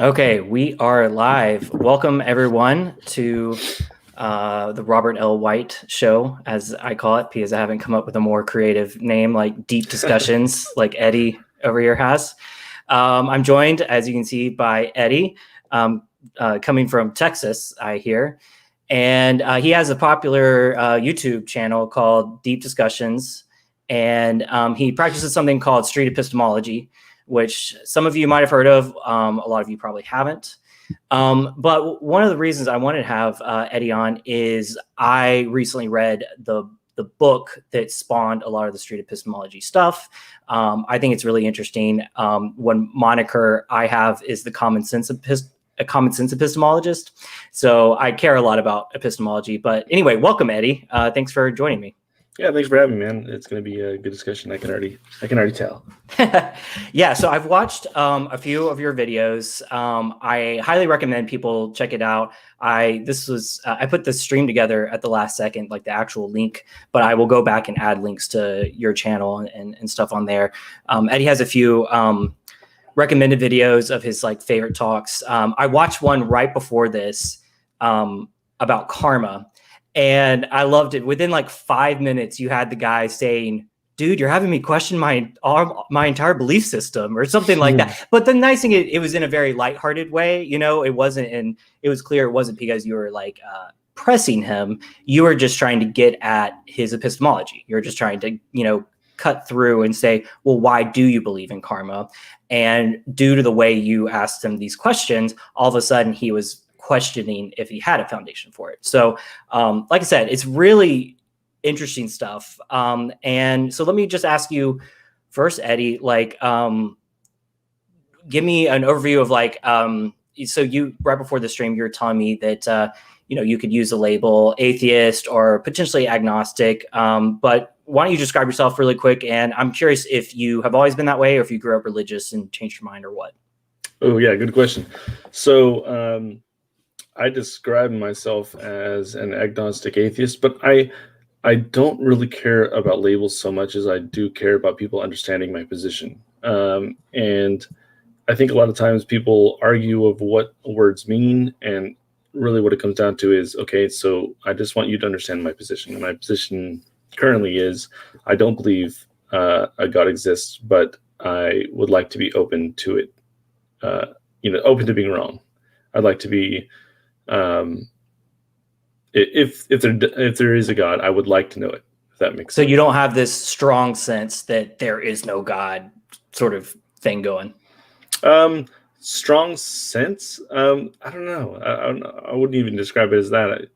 Okay, we are live. Welcome everyone to the Robert L. White Show, as I call it, because I haven't come up with a more creative name like Deep Discussions, like Eddie over here has. I'm joined, as you can see, by Eddie, coming from Texas, I hear. And he has a popular YouTube channel called Deep Discussions. And he practices something called Street Epistemology, which some of you might have heard of. A lot of you probably haven't. But one of the reasons I wanted to have Eddie on is I recently read the book that spawned a lot of the street epistemology stuff. I think it's really interesting. One moniker I have is a common sense epistemologist. So I care a lot about epistemology. But anyway, welcome, Eddie. Thanks for joining me. Yeah, thanks for having me, man. It's going to be a good discussion. I can already tell. Yeah, so I've watched a few of your videos. I highly recommend people check it out. I put the stream together at the last second, like the actual link, but I will go back and add links to your channel and stuff on there. Eddie has a few recommended videos of his like favorite talks. I watched one right before this about karma. And I loved it. Within like 5 minutes, you had the guy saying, dude, you're having me question my entire belief system or something like that. But the nice thing, it was in a very lighthearted way. You know, it was clear it wasn't because you were like pressing him. You were just trying to get at his epistemology. You're just trying to, cut through and say, well, why do you believe in karma? And due to the way you asked him these questions, all of a sudden he was questioning if he had a foundation for it. So, like I said, it's really interesting stuff. And so let me just ask you first, Eddie, like, give me an overview of like, so you, right before the stream, you were telling me that, you could use the label atheist or potentially agnostic. But why don't you describe yourself really quick? And I'm curious if you have always been that way or if you grew up religious and changed your mind or what. Oh yeah, good question. So, I describe myself as an agnostic atheist, but I don't really care about labels so much as I do care about people understanding my position. And I think a lot of times people argue of what words mean, and really what it comes down to is, okay, so I just want you to understand my position. And my position currently is I don't believe a God exists, but I would like to be open to it, open to being wrong. I'd like to be if there is a God, I would like to know it, if that makes sense. So you don't have this strong sense that there is no God sort of thing going. Strong sense. I don't know. I wouldn't even describe it as that.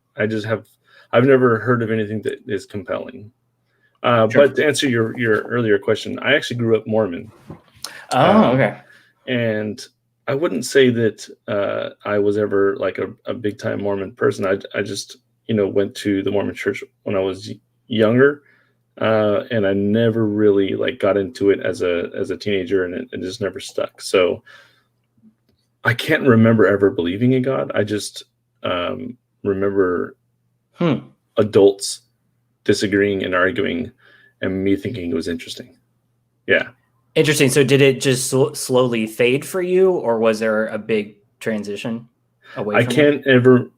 I've never heard of anything that is compelling. Sure. But to answer your earlier question, I actually grew up Mormon. Oh, okay. And I wouldn't say that I was ever like a big time Mormon person. I just, went to the Mormon church when I was younger. And I never really like got into it as a teenager, and it just never stuck. So I can't remember ever believing in God. I just remember adults disagreeing and arguing and me thinking it was interesting. Yeah. Interesting. So did it just slowly fade for you, or was there a big transition away from it?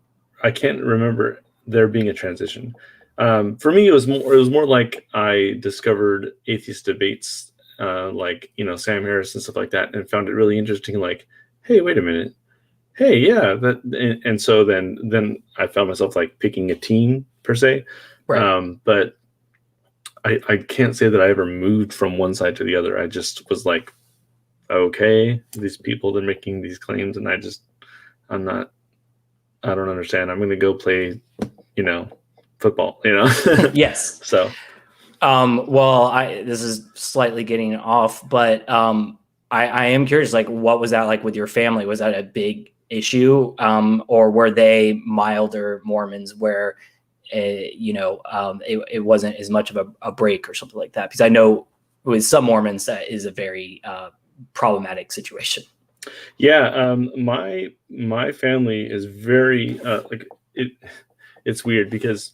I can't remember there being a transition. For me, it was more like I discovered atheist debates, like, Sam Harris and stuff like that, and found it really interesting. Like, hey, wait a minute. Hey, yeah. And so then I found myself like picking a team per se. Right. But I can't say that I ever moved from one side to the other. I just was like, okay, these people, they're making these claims, and I don't understand. I'm going to go play, football, Yes. So, well, this is slightly getting off, but I am curious, like, what was that like with your family? Was that a big issue? Or were they milder Mormons where it wasn't as much of a break or something like that? Because I know with some Mormons that is a very problematic situation. Yeah, my family is very it's weird because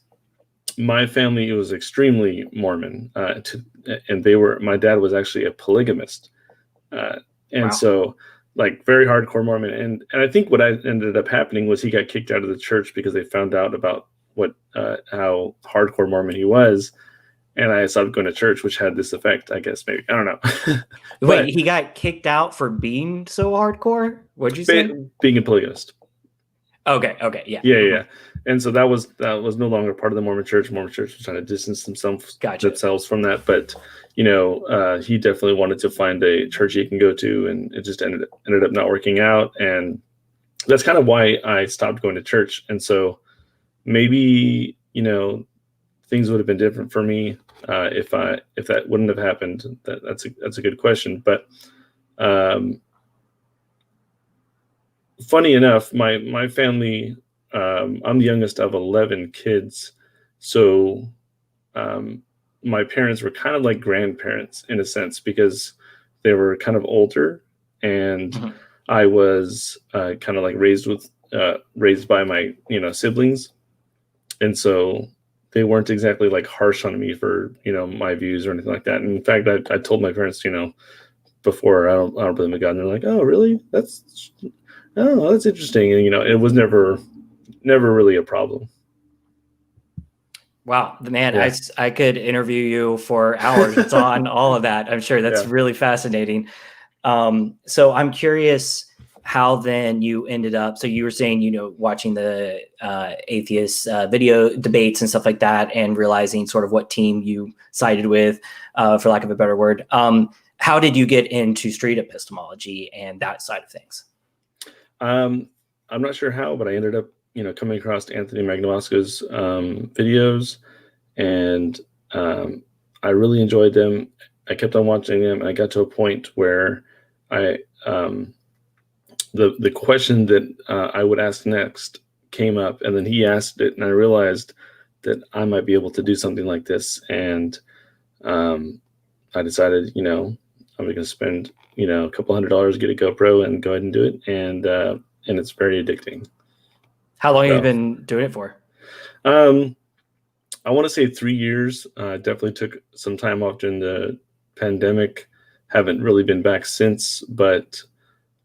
my family was extremely Mormon, and my dad was actually a polygamist, and Wow. so like very hardcore Mormon. And I think what ended up happening was he got kicked out of the church because they found out about how hardcore Mormon he was. And I stopped going to church, which had this effect, I guess, maybe. I don't know. Wait, he got kicked out for being so hardcore? What'd you say? Being a polygamist. Okay, yeah. Yeah. And so that was no longer part of the Mormon church. Mormon church was trying to distance themselves from that. But, he definitely wanted to find a church he can go to, and it just ended up not working out. And that's kind of why I stopped going to church. And so maybe, things would have been different for me if that wouldn't have happened. That's a good question. But funny enough, my family, I'm the youngest of 11 kids, so my parents were kind of like grandparents in a sense, because they were kind of older, and I was kind of like raised by my siblings, and so they weren't exactly like harsh on me for my views or anything like that. And in fact, I told my parents before, I don't believe in God, and they're like, oh really, that's interesting. And it was never really a problem. Wow, man, yeah. I could interview you for hours on all of that. I'm sure that's really fascinating. So I'm curious how then you ended up. So you were saying, watching the atheist video debates and stuff like that, and realizing sort of what team you sided with, for lack of a better word. How did you get into street epistemology and that side of things? I'm not sure how, but I ended up, coming across Anthony Magnabosco's videos, and I really enjoyed them. I kept on watching them, and I got to a point where the question that I would ask next came up, and then he asked it, and I realized that I might be able to do something like this. And I decided, I'm going to spend, a couple $100, get a GoPro, and go ahead and do it. And it's very addicting. How long have you been doing it for? I want to say 3 years. Definitely took some time off during the pandemic. Haven't really been back since, but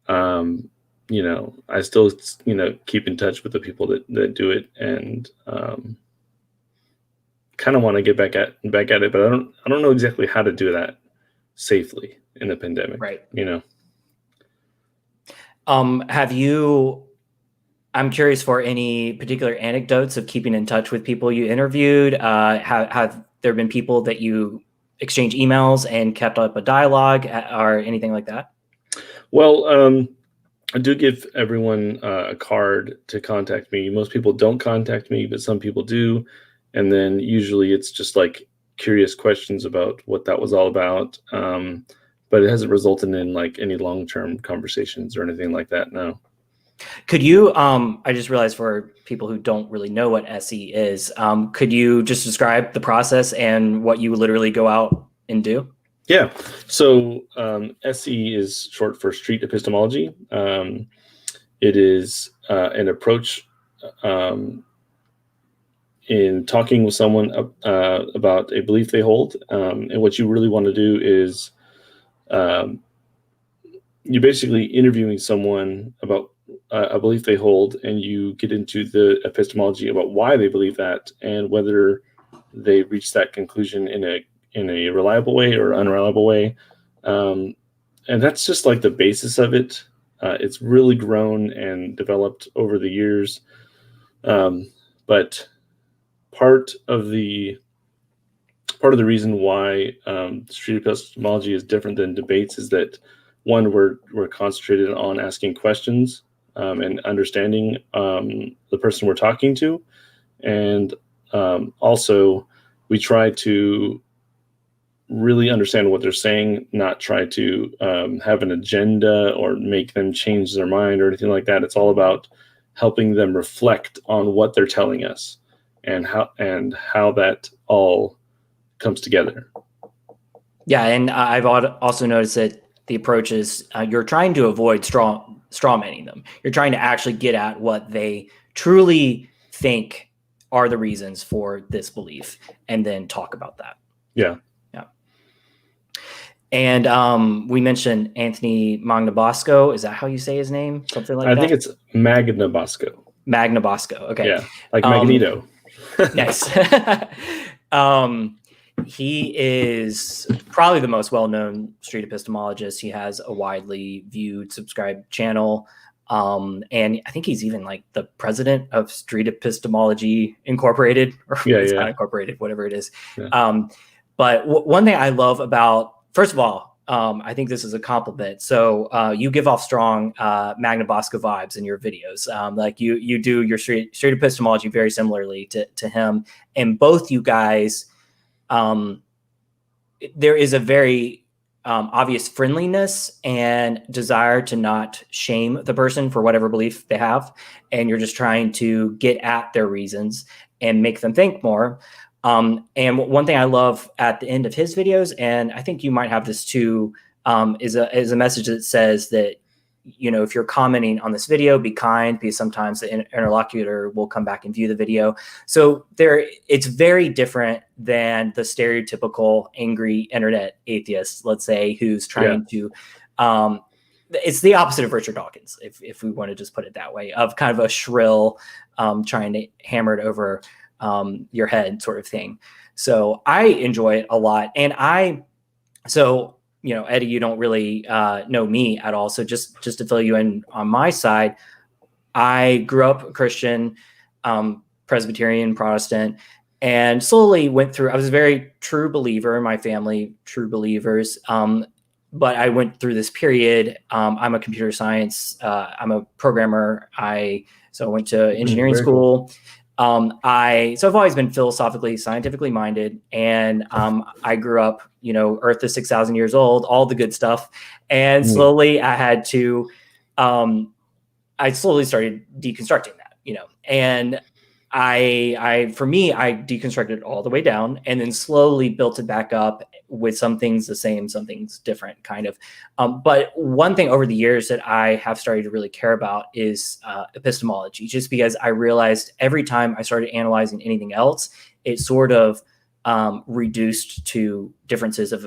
I still, keep in touch with the people that do it, and kind of want to get back at it, but I don't know exactly how to do that safely in the pandemic. Right. I'm curious for any particular anecdotes of keeping in touch with people you interviewed. Have there been people that you exchange emails and kept up a dialogue, or anything like that? Well, I do give everyone a card to contact me. Most people don't contact me, but some people do. And then usually it's just like curious questions about what that was all about. But it hasn't resulted in like any long-term conversations or anything like that. No. Could you, I just realized for people who don't really know what SE is, could you just describe the process and what you literally go out and do? Yeah. So SE is short for Street Epistemology. It is an approach in talking with someone about a belief they hold. And what you really want to do is you're basically interviewing someone about a belief they hold, and you get into the epistemology about why they believe that and whether they reach that conclusion in a reliable way or unreliable way. And that's just like the basis of it. It's really grown and developed over the years. But part of the reason why street epistemology is different than debates is that, one, we're concentrated on asking questions and understanding the person we're talking to. And also we try to really understand what they're saying, not try to have an agenda or make them change their mind or anything like that. It's all about helping them reflect on what they're telling us and how that all comes together. Yeah, and I've also noticed that the approach is you're trying to avoid strawmanning them. You're trying to actually get at what they truly think are the reasons for this belief, and then talk about that. Yeah. And we mentioned Anthony Magnabosco. Is that how you say his name? Something like I that? think it's Magna Bosco. Magnabosco. Okay. Yeah, like Um, Magneto. Nice. He is probably the most well-known street epistemologist. He has a widely viewed, subscribed channel. And I think he's even like the president of Street Epistemology Incorporated, or it's not incorporated, whatever it is. Yeah. But one thing I love about, first of all, I think this is a compliment. So you give off strong Magna Bosco vibes in your videos. Like you do your street epistemology very similarly to him. And both you guys, there is a very obvious friendliness and desire to not shame the person for whatever belief they have. And you're just trying to get at their reasons and make them think more. And one thing I love at the end of his videos, and I think you might have this too, is a message that says that, you know, if you're commenting on this video, be kind, because sometimes the interlocutor will come back and view the video. So it's very different than the stereotypical angry internet atheist, let's say, who's trying to, it's the opposite of Richard Dawkins, if we want to just put it that way, of kind of a shrill, trying to hammer it over your head sort of thing. So I enjoy it a lot. And you know, Eddie, you don't really know me at all. So just to fill you in on my side, I grew up Christian, Presbyterian, Protestant, and slowly went through, I was a very true believer, my family, true believers. But I went through this period. I'm a computer science, I'm a programmer. So I went to engineering school. Cool. So I've always been philosophically, scientifically minded, and I grew up, you know, Earth is 6,000 years old, all the good stuff, and slowly I had to, I slowly started deconstructing that, you know, and for me, I deconstructed it all the way down, and then slowly built it back up with some things the same, some things different, kind of. But one thing over the years that I have started to really care about is epistemology, just because I realized every time I started analyzing anything else, it sort of reduced to differences of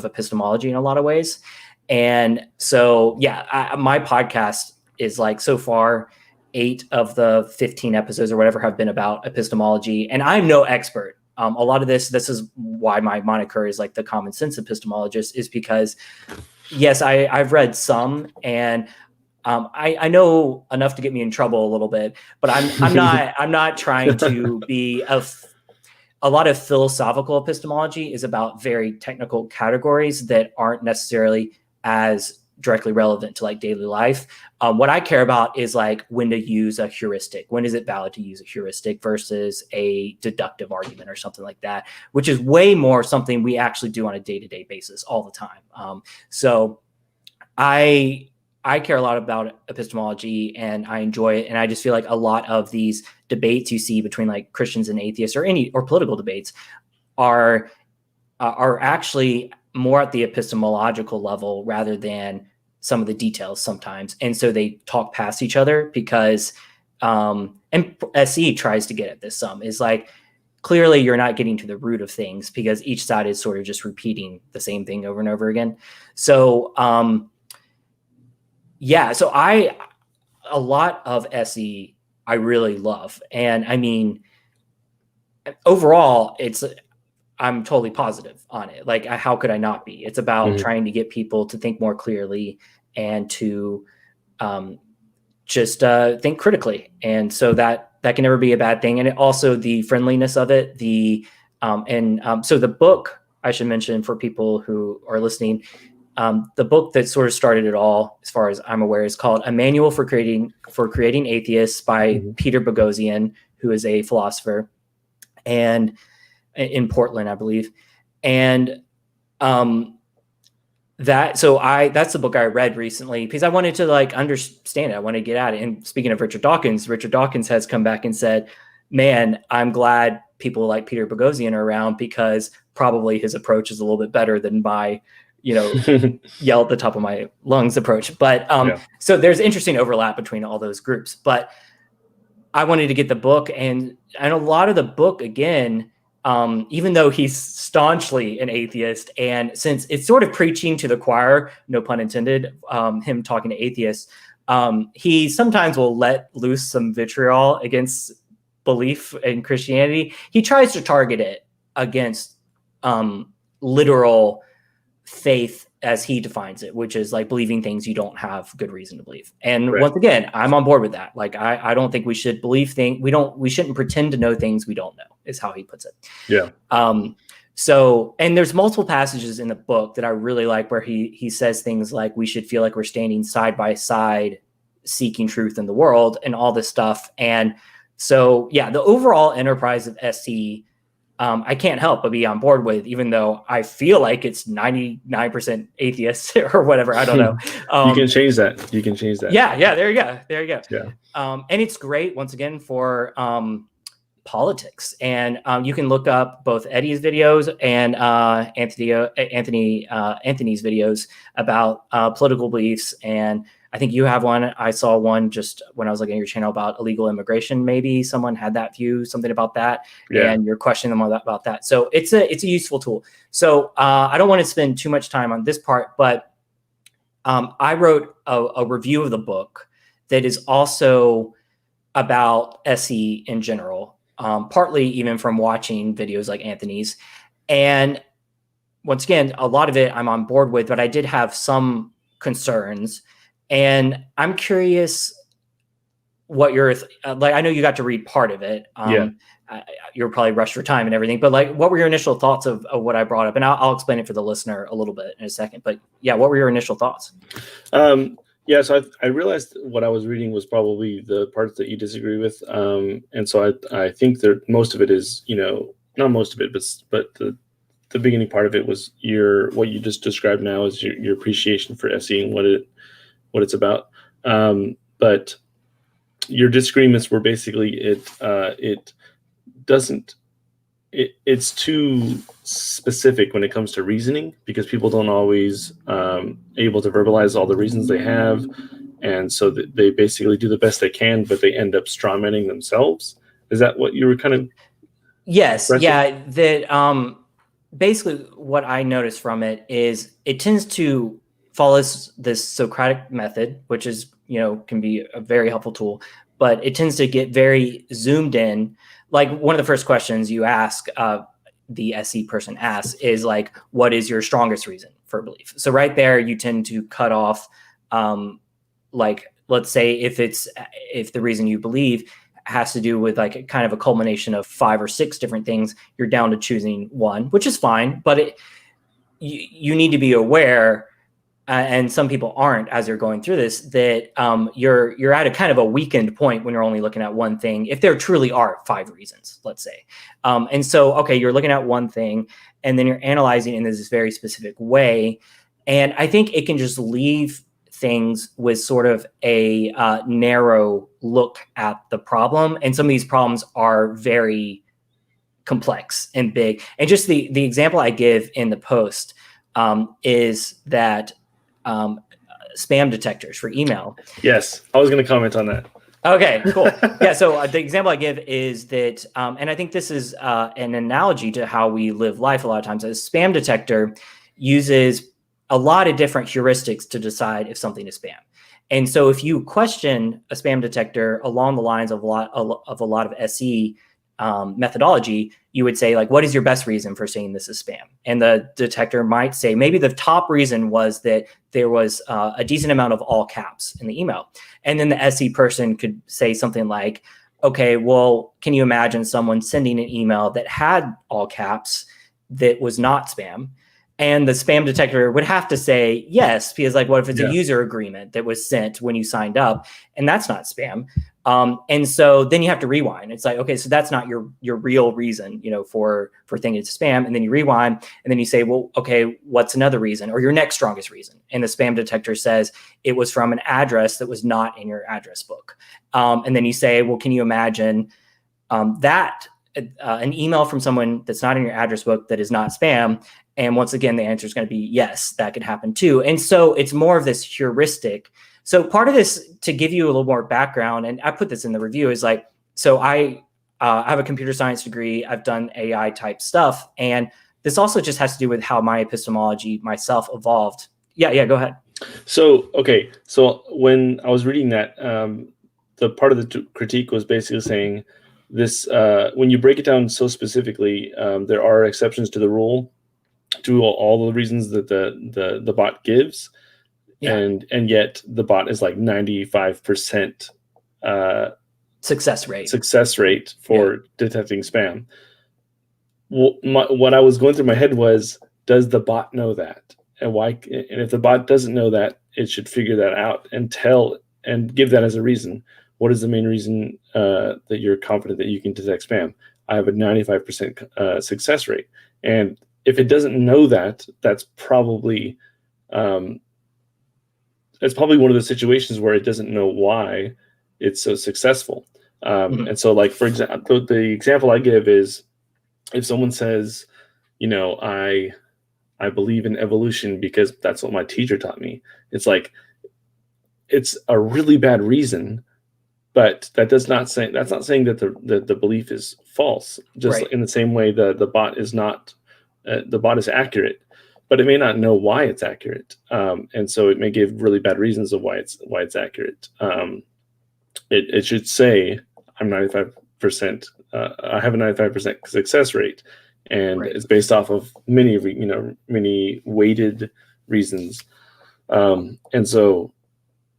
epistemology in a lot of ways. And so, yeah, my podcast is like, so far, 8 of the 15 episodes or whatever have been about epistemology, and I'm no expert. A lot of this is why my moniker is like the common sense epistemologist, is because, yes, I've read some, and I know enough to get me in trouble a little bit, but I'm not trying to be a lot of philosophical epistemology is about very technical categories that aren't necessarily as directly relevant to like daily life. What I care about is like when to use a heuristic. When is it valid to use a heuristic versus a deductive argument or something like that, which is way more something we actually do on a day-to-day basis all the time. So I care a lot about epistemology, and I enjoy it. And I just feel like a lot of these debates you see between like Christians and atheists, or political debates, are actually more at the epistemological level rather than some of the details sometimes. And so they talk past each other because, and SE tries to get at this some, is like, clearly you're not getting to the root of things because each side is sort of just repeating the same thing over and over again. So, so a lot of SE I really love. And I mean, overall, I'm totally positive on it. Like, how could I not be? It's about trying to get people to think more clearly and to just think critically. And so that can never be a bad thing. And it also, the friendliness of it, so the book, I should mention for people who are listening, the book that sort of started it all, as far as I'm aware, is called A Manual for Creating Atheists by Peter Boghossian, who is a philosopher, and in Portland, I believe. And that's the book I read recently because I wanted to like understand it. I wanted to get at it. And speaking of Richard Dawkins has come back and said, man, I'm glad people like Peter Boghossian are around because probably his approach is a little bit better than my, yell at the top of my lungs approach. But so there's interesting overlap between all those groups. But I wanted to get the book, and a lot of the book, again, even though he's staunchly an atheist, and since it's sort of preaching to the choir, no pun intended, him talking to atheists, he sometimes will let loose some vitriol against belief in Christianity. He tries to target it against literal faith as he defines it, which is like believing things you don't have good reason to believe. And Right. once again, I'm on board with that. Like, I don't think we should believe things. We shouldn't pretend to know things we don't know, is how he puts it. Yeah. So, and there's multiple passages in the book that I really like where he says things like we should feel like we're standing side by side, seeking truth in the world and all this stuff. And so, yeah, the overall enterprise of SE, I can't help but be on board with, even though I feel like it's 99% atheist or whatever. I don't know. You can change that. You can change that. Yeah. There you go. Yeah. And it's great, once again, for politics. And you can look up both Eddie's videos and Anthony's videos about political beliefs. And I think you have one. I saw one just when I was looking at your channel about illegal immigration. Maybe someone had that view, something about that, and you're questioning them about that. So it's a useful tool. So I don't want to spend too much time on this part, but I wrote a review of the book that is also about SE in general, partly even from watching videos like Anthony's. And once again, a lot of it I'm on board with, but I did have some concerns. And I'm curious what your like. I know you got to read part of it. You're probably rushed for time and everything, but like, what were your initial thoughts of what I brought up? And I'll explain it for the listener a little bit in a second. But yeah, what were your initial thoughts? Yeah, so I realized what I was reading was probably the parts that you disagree with, and so I think that most of it is, not most of it, but the beginning part of it was what you just described now is your appreciation for SE and what it's about. But your disagreements were basically it's too specific when it comes to reasoning, because people don't always able to verbalize all the reasons they have, and so they basically do the best they can, but they end up strawmanning themselves. Is that what you were kind of? Yes. expressing? Yeah. That basically what I noticed from it is it tends to follow this Socratic method, which is, can be a very helpful tool, but it tends to get very zoomed in. Like, one of the first questions you ask, the SE person asks, is like, what is your strongest reason for belief? So right there, you tend to cut off, like, let's say if the reason you believe has to do with like kind of a culmination of 5 or 6 different things, you're down to choosing one, which is fine, but you need to be aware, and some people aren't as they're going through this, that you're at a kind of a weakened point when you're only looking at one thing, if there truly are 5 reasons, let's say. And so, okay, you're looking at one thing and then you're analyzing in this very specific way. And I think it can just leave things with sort of a narrow look at the problem. And some of these problems are very complex and big. And just the example I give in the post is that spam detectors for email. Yes, I was going to comment on that. Okay, cool. Yeah, so the example I give is that, and I think this is an analogy to how we live life a lot of times. A spam detector uses a lot of different heuristics to decide if something is spam. And so if you question a spam detector along the lines of a lot of SE methodology, you would say, like, what is your best reason for saying this is spam? And the detector might say, maybe the top reason was that there was a decent amount of all caps in the email. And then the SE person could say something like, okay, well, can you imagine someone sending an email that had all caps that was not spam? And the spam detector would have to say yes, because, like, what if it's a user agreement that was sent when you signed up and that's not spam? And so then you have to rewind. It's like, okay, so that's not your real reason, for thinking it's spam. And then you rewind and then you say, well, okay, what's another reason, or your next strongest reason? And the spam detector says it was from an address that was not in your address book. And then you say, well, can you imagine that an email from someone that's not in your address book that is not spam? And once again, the answer is going to be yes, that could happen too. And so it's more of this heuristic. So part of this, to give you a little more background, and I put this in the review, is like, so I I have a computer science degree. I've done AI type stuff. And this also just has to do with how my epistemology myself evolved. Yeah, go ahead. So, okay. So when I was reading that, the part of the critique was basically saying this, when you break it down so specifically, there are exceptions to the rule to all the reasons that the bot gives. Yeah. And yet the bot is like 95% success rate for detecting spam. What I was going through my head was, does the bot know that? And why? And if the bot doesn't know that, it should figure that out and give that as a reason. What is the main reason that you're confident that you can detect spam? I have a 95% success rate. And if it doesn't know that, that's probably one of the situations where it doesn't know why it's so successful. And so, like, for example, the example I give is if someone says, I believe in evolution because that's what my teacher taught me. It's like, it's a really bad reason, but that's not saying that the belief is false. Just in the same way, the bot is not, the bot is accurate, but it may not know why it's accurate, and so it may give really bad reasons of why it's accurate. It should say, I'm 95%. I have a 95% success rate, and it's based off of many weighted reasons, and so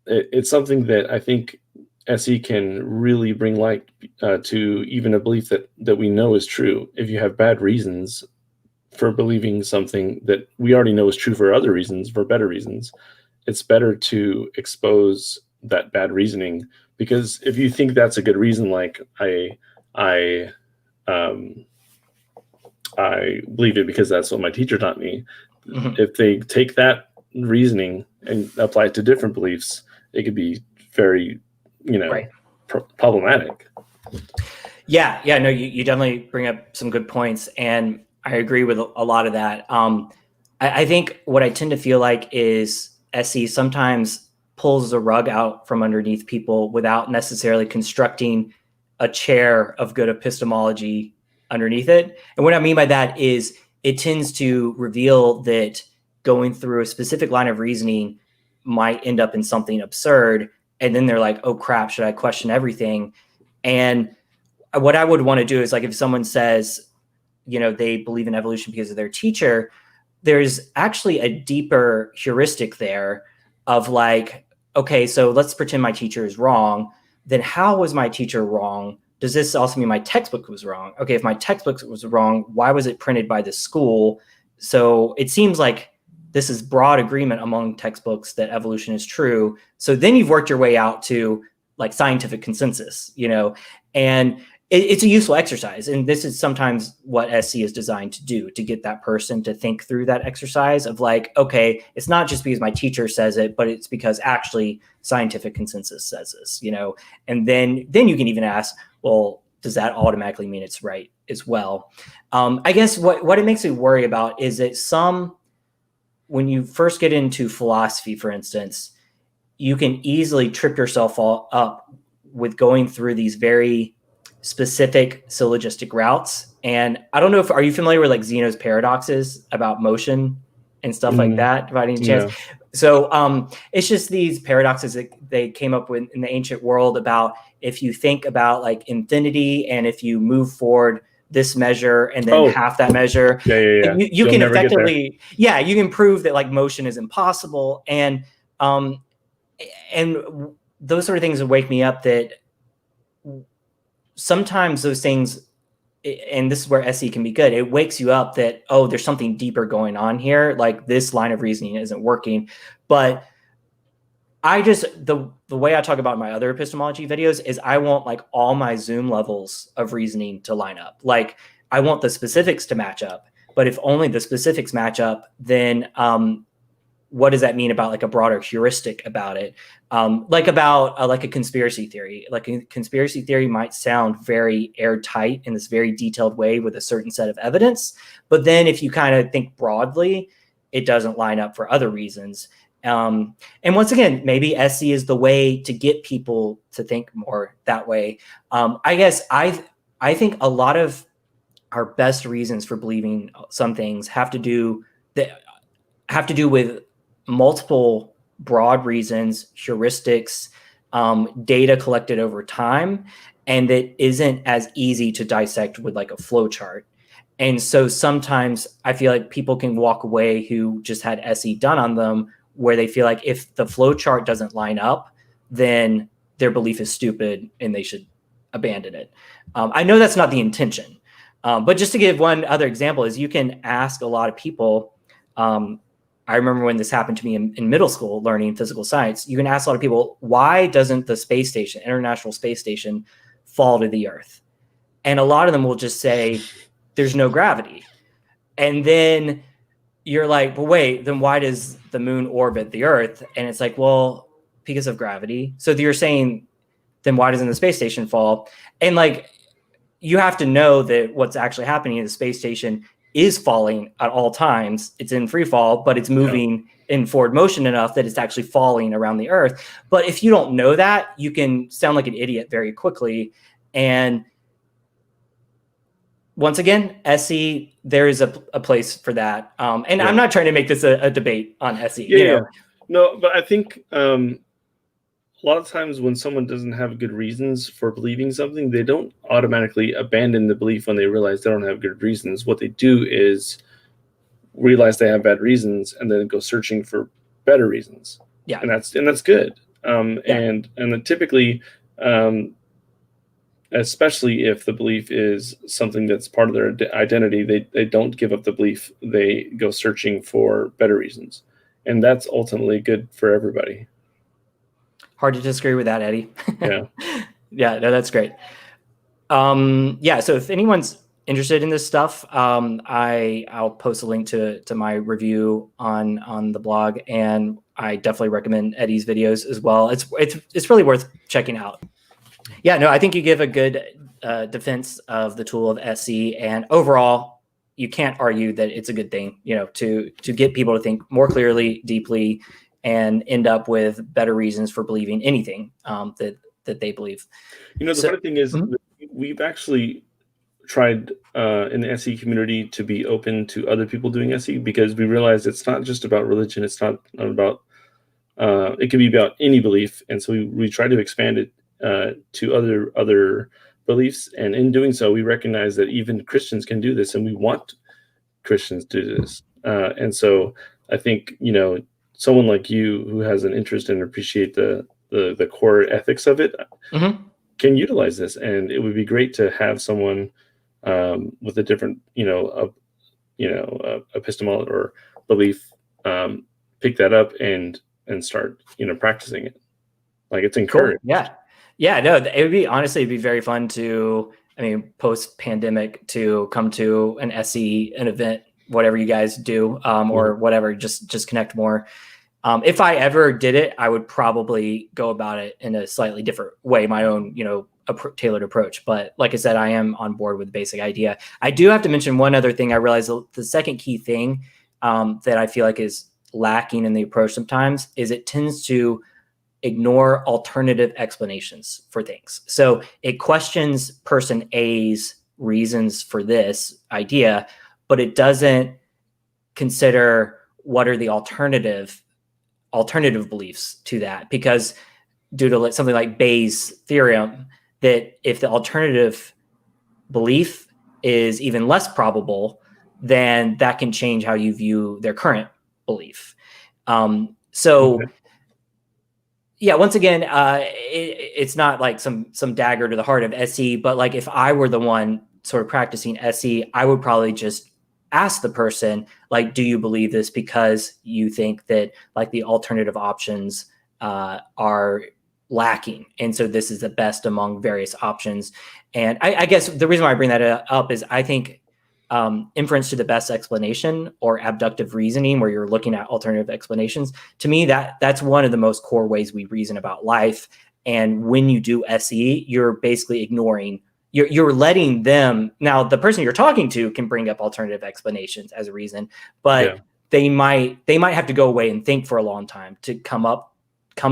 it's something that I think SE can really bring light to even a belief that we know is true. If you have bad reasons for believing something that we already know is true for other reasons, for better reasons, it's better to expose that bad reasoning, because if you think that's a good reason, like I believe it because that's what my teacher taught me. If they take that reasoning and apply it to different beliefs, it could be very, problematic. Yeah. No, you definitely bring up some good points, and I agree with a lot of that. I think what I tend to feel like is SE sometimes pulls the rug out from underneath people without necessarily constructing a chair of good epistemology underneath it. And what I mean by that is it tends to reveal that going through a specific line of reasoning might end up in something absurd. And then they're like, oh crap, should I question everything? And what I would want to do is, like, if someone says, they believe in evolution because of their teacher, there's actually a deeper heuristic there of like, okay, so let's pretend my teacher is wrong. Then how was my teacher wrong? Does this also mean my textbook was wrong? Okay, if my textbook was wrong, why was it printed by the school? So it seems like this is broad agreement among textbooks that evolution is true. So then you've worked your way out to like scientific consensus, and it's a useful exercise. And this is sometimes what SC is designed to do, to get that person to think through that exercise of like, okay, it's not just because my teacher says it, but it's because actually scientific consensus says this, and then you can even ask, well, does that automatically mean it's right as well? I guess what it makes me worry about is that when you first get into philosophy, for instance, you can easily trip yourself up with going through these very specific syllogistic routes. And I don't know are you familiar with like Zeno's paradoxes about motion and stuff like that, by any chance? Yeah. So it's just these paradoxes that they came up with in the ancient world about if you think about like infinity, and if you move forward this measure and then half that measure, you can effectively, you can prove that like motion is impossible. And those sort of things would wake me up that sometimes those things, and this is where SE can be good, it wakes you up that, oh, there's something deeper going on here. Like this line of reasoning isn't working. But I just, the way I talk about my other epistemology videos is I want like all my Zoom levels of reasoning to line up. Like I want the specifics to match up, but if only the specifics match up, then what does that mean about like a broader heuristic about it? Like a conspiracy theory. Like a conspiracy theory might sound very airtight in this very detailed way with a certain set of evidence, but then if you kind of think broadly, it doesn't line up for other reasons. And once again, maybe SC is the way to get people to think more that way. I guess I think a lot of our best reasons for believing some things have to do with multiple broad reasons, heuristics, data collected over time, and that isn't as easy to dissect with like a flow chart. And so sometimes I feel like people can walk away who just had SE done on them, where they feel like if the flow chart doesn't line up, then their belief is stupid and they should abandon it. I know that's not the intention, but just to give one other example is you can ask a lot of people. I remember when this happened to me in middle school, learning physical science. You can ask a lot of people, why doesn't the space station, International Space Station, fall to the Earth? And a lot of them will just say, there's no gravity. And then you're like, well, wait, then why does the moon orbit the Earth? And it's like, well, because of gravity. So you're saying, then why doesn't the space station fall? And like, you have to know that what's actually happening in the space station is falling at all times. It's in free fall, but it's moving in forward motion enough that it's actually falling around the Earth. But if you don't know that, you can sound like an idiot very quickly. And once again, SE, there is a place for that. And I'm not trying to make this a debate on SE. Yeah. No, but I think a lot of times when someone doesn't have good reasons for believing something, they don't automatically abandon the belief when they realize they don't have good reasons. What they do is realize they have bad reasons and then go searching for better reasons. Yeah. And that's good. And then typically, especially if the belief is something that's part of their identity, they don't give up the belief. They go searching for better reasons. And that's ultimately good for everybody. Hard to disagree with that, Eddie. Yeah. Yeah, no, that's great. So if anyone's interested in this stuff, I'll post a link to my review on the blog, and I definitely recommend Eddie's videos as well. It's really worth checking out. Yeah, no, I think you give a good defense of the tool of SE, and overall, you can't argue that it's a good thing, to get people to think more clearly, deeply, and end up with better reasons for believing anything that they believe. The funny thing is, we've actually tried in the SE community to be open to other people doing SE, because we realize it's not just about religion. It's not about, it can be about any belief. And so we try to expand it to other beliefs. And in doing so, we recognize that even Christians can do this, and we want Christians to do this. And so I think, someone like you who has an interest and appreciate the core ethics of it can utilize this. And it would be great to have someone with a different, epistemology or belief pick that up and start, practicing it. Like, it's encouraged. Cool. Yeah, no, it'd be very fun to, post pandemic, to come to an event, whatever you guys do, or whatever, just connect more. If I ever did it, I would probably go about it in a slightly different way, my own, tailored approach. But like I said, I am on board with the basic idea. I do have to mention one other thing. I realized the second key thing that I feel like is lacking in the approach sometimes is it tends to ignore alternative explanations for things. So it questions person A's reasons for this idea, but it doesn't consider what are the alternative beliefs to that, because due to something like Bayes' theorem, that if the alternative belief is even less probable, then that can change how you view their current belief. Once again, it's not like some dagger to the heart of SE, but like if I were the one sort of practicing SE, I would probably just ask the person, like, do you believe this because you think that like the alternative options are lacking, and so this is the best among various options? And I guess the reason why I bring that up is I think inference to the best explanation, or abductive reasoning, where you're looking at alternative explanations, to me that's one of the most core ways we reason about life. And when you do SE, you're basically ignoring, you're letting them, now the person you're talking to can bring up alternative explanations as a reason, but they might have to go away and think for a long time to come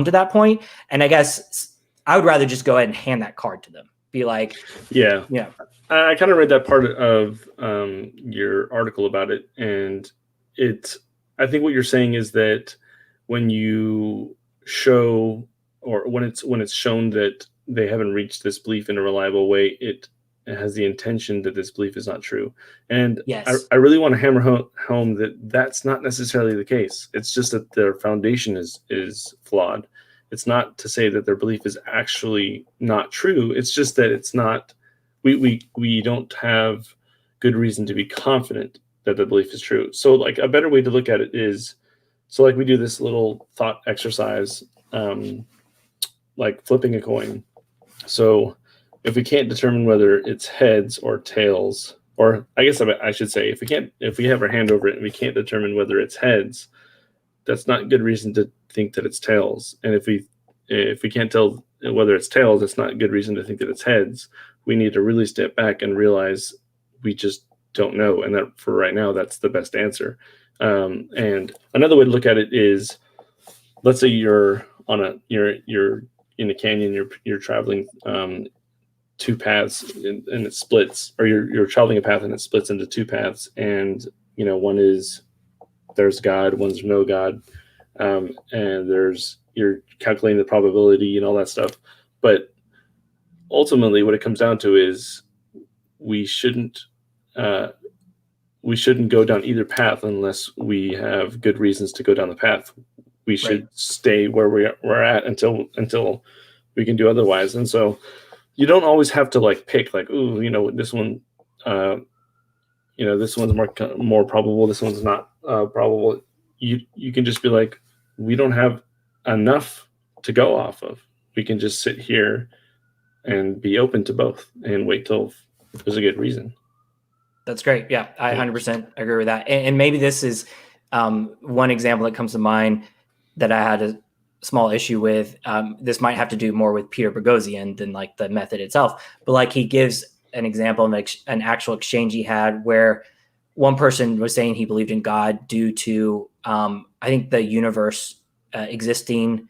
to that point. And I guess I would rather just go ahead and hand that card to them. be like, Yeah. yeah, I kind of read that part of your article about it, and I think what you're saying is that when you show, or when it's shown that they haven't reached this belief in a reliable way, it has the intention that this belief is not true. And yes, I really want to hammer home that that's not necessarily the case. It's just that their foundation is flawed. It's not to say that their belief is actually not true. It's just that it's not. We don't have good reason to be confident that the belief is true. So, like, a better way to look at it is, so like we do this little thought exercise, like flipping a coin. So if we can't determine whether it's heads or tails, or I guess I should say, if we have our hand over it and we can't determine whether it's heads, that's not good reason to think that it's tails. And if we can't tell whether it's tails, that's not good reason to think that it's heads. We need to really step back and realize we just don't know, and that for right now, that's the best answer. And another way to look at it is, let's say you're in a canyon, you're traveling two paths and it splits, or you're traveling a path and it splits into two paths, and one is there's God, one's no God, and you're calculating the probability and all that stuff. But ultimately, what it comes down to is we shouldn't go down either path unless we have good reasons to go down the path. We should stay where we're at until we can do otherwise. And so you don't always have to like pick like, ooh, this one, this one's more probable, this one's not probable. You can just be like, we don't have enough to go off of. We can just sit here and be open to both and wait till there's a good reason. That's great. Yeah, I 100% agree with that. And maybe this is one example that comes to mind that I had a small issue with. This might have to do more with Peter Boghossian than like the method itself. But like he gives an example of an actual exchange he had where one person was saying he believed in God due to, I think, the universe existing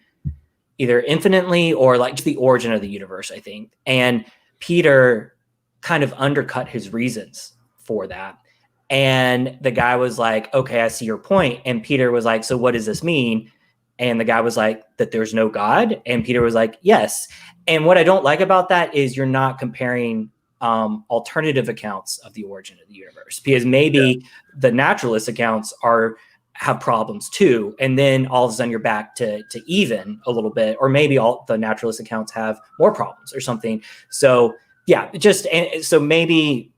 either infinitely or like to the origin of the universe, I think. And Peter kind of undercut his reasons for that. And the guy was like, okay, I see your point. And Peter was like, so what does this mean? And the guy was like, that there's no God. And Peter was like, yes. And what I don't like about that is you're not comparing alternative accounts of the origin of the universe, because maybe the naturalist accounts have problems too. And then all of a sudden you're back to even a little bit, or maybe all the naturalist accounts have more problems or something. So yeah, so maybe,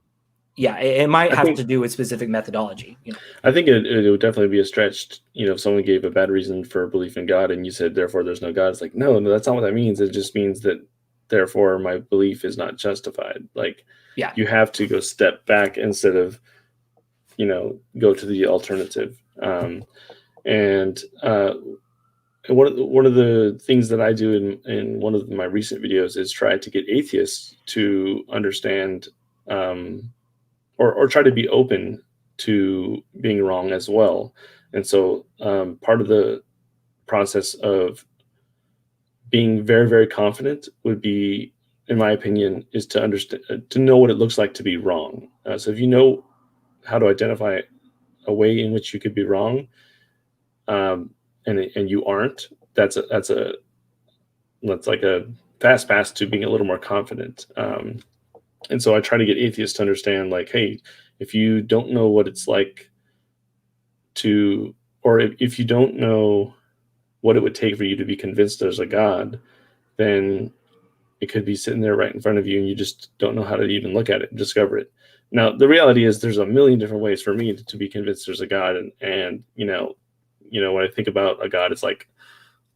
yeah, it might have to do with specific methodology. I think it would definitely be a stretch, if someone gave a bad reason for belief in God and you said, therefore there's no God. It's like, no, that's not what that means. It just means that therefore my belief is not justified. Like, yeah, you have to go step back instead of, go to the alternative. And one of the things that I do in one of my recent videos is try to get atheists to understand, or try to be open to being wrong as well. And so part of the process of being very, very confident would be, in my opinion, is to understand, to know what it looks like to be wrong. So if you know how to identify a way in which you could be wrong, and you aren't, that's like a fast pass to being a little more confident. And so I try to get atheists to understand, like, hey, if you don't know what it's like to, or if you don't know what it would take for you to be convinced there's a God, then it could be sitting there right in front of you and you just don't know how to even look at it and discover it. Now, the reality is there's a million different ways for me to be convinced there's a God. And when I think about a God, it's like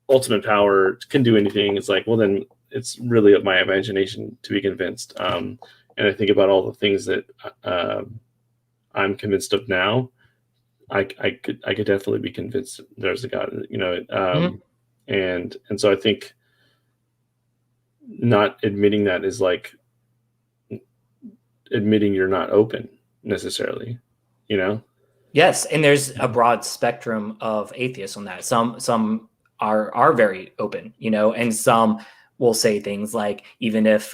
ultimate power, can do anything. It's like, well, then it's really of my imagination to be convinced. And I think about all the things that I'm convinced of now. I could definitely be convinced there's a God, and so I think not admitting that is like admitting you're not open necessarily, Yes, and there's a broad spectrum of atheists on that. Some are very open, and some will say things like, even if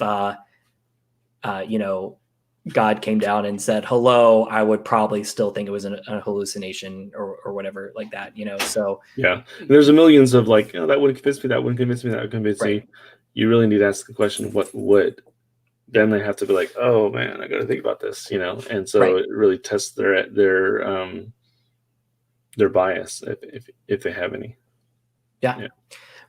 you know, God came down and said hello, I would probably still think it was a hallucination or whatever like that, you know. So yeah, there's a millions of like, oh, that wouldn't convince me, that wouldn't convince me, that would convince right. me. You really need to ask the question, what would? Then they have to be like, oh man, I got to think about this, you know. And so Right. it really tests their bias if they have any. Yeah.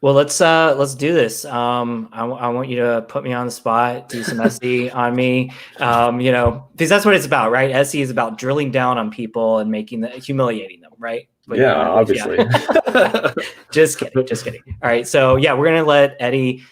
Well, let's do this. I want you to put me on the spot, do some SE on me, you know, because that's what it's about, right? SE is about drilling down on people and humiliating them, right? Yeah, obviously. Just kidding. All right, so yeah, we're gonna let Eddie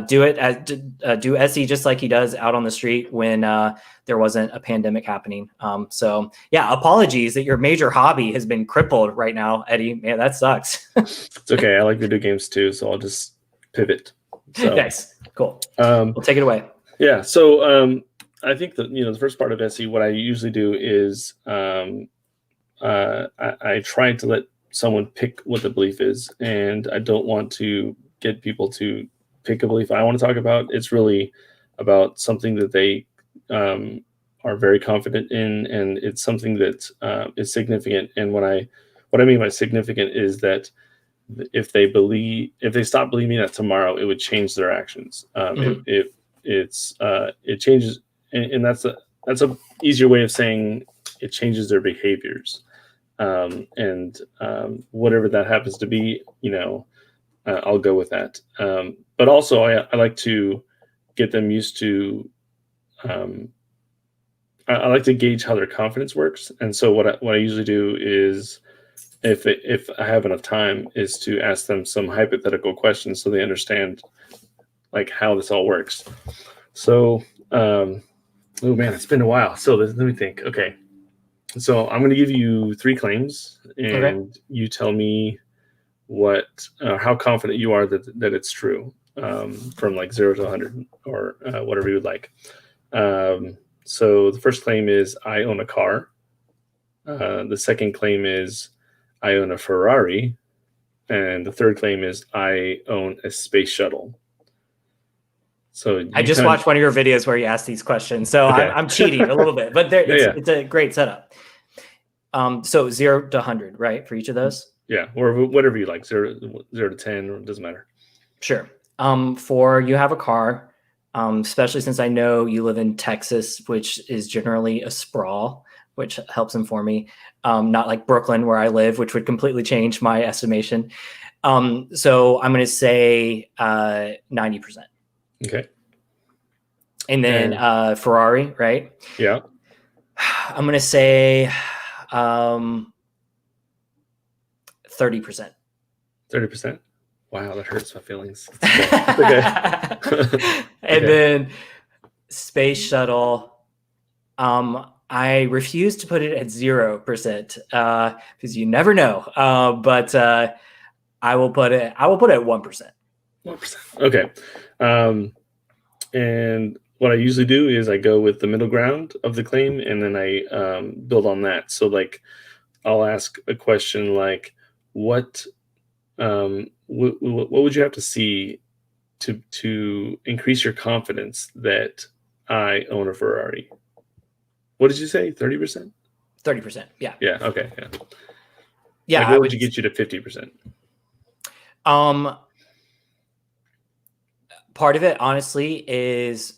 do SE just like he does out on the street when there wasn't a pandemic happening. So yeah, apologies that your major hobby has been crippled right now, Eddie. Man, that sucks. It's okay. I like video games too, so I'll just pivot. So, nice, cool. We'll take it away. Yeah. So I think that, you know, the first part of SE, what I usually do is I try to let someone pick what the belief is, and I don't want to get people to pick a belief I want to talk about. It's really about something that they are very confident in, and it's something that is significant. And what I mean by significant is that if they stop believing that tomorrow, it would change their actions. It changes, and that's a easier way of saying it changes their behaviors. And whatever that happens to be, you know, I'll go with that. But also, I like to get them used to. I like to gauge how their confidence works, and so what I usually do is, if I have enough time, is to ask them some hypothetical questions so they understand like how this all works. So, oh man, it's been a while. So let me think. Okay, so I'm going to give you 3 claims, and you tell me how confident you are that it's true, from like 0 to 100 or whatever you would like. So the first claim is I own a car. The second claim is I own a Ferrari. And the third claim is I own a space shuttle. So I just watched one of your videos where you asked these questions. So okay. I'm cheating a little bit, but it's a great setup. So 0 to 100, right? For each of those? Yeah, or whatever you like, 0 to 10, it doesn't matter. Sure. For you have a car, especially since I know you live in Texas, which is generally a sprawl, which helps inform me. Not like Brooklyn, where I live, which would completely change my estimation. So I'm going to say 90%. Okay. And then Ferrari, right? Yeah. I'm going to say 30%. 30%? Wow, that hurts my feelings. Okay. And then space shuttle. I refuse to put it at 0% because you never know. But I will put it at 1%. 1%. Okay. And what I usually do is I go with the middle ground of the claim, and then I build on that. So like, I'll ask a question like, what would you have to see to increase your confidence that I own a Ferrari? What did you say? 30%? 30%. Yeah. Yeah. Okay. Yeah. Yeah. Like, what would you get you to 50%? Part of it, honestly, is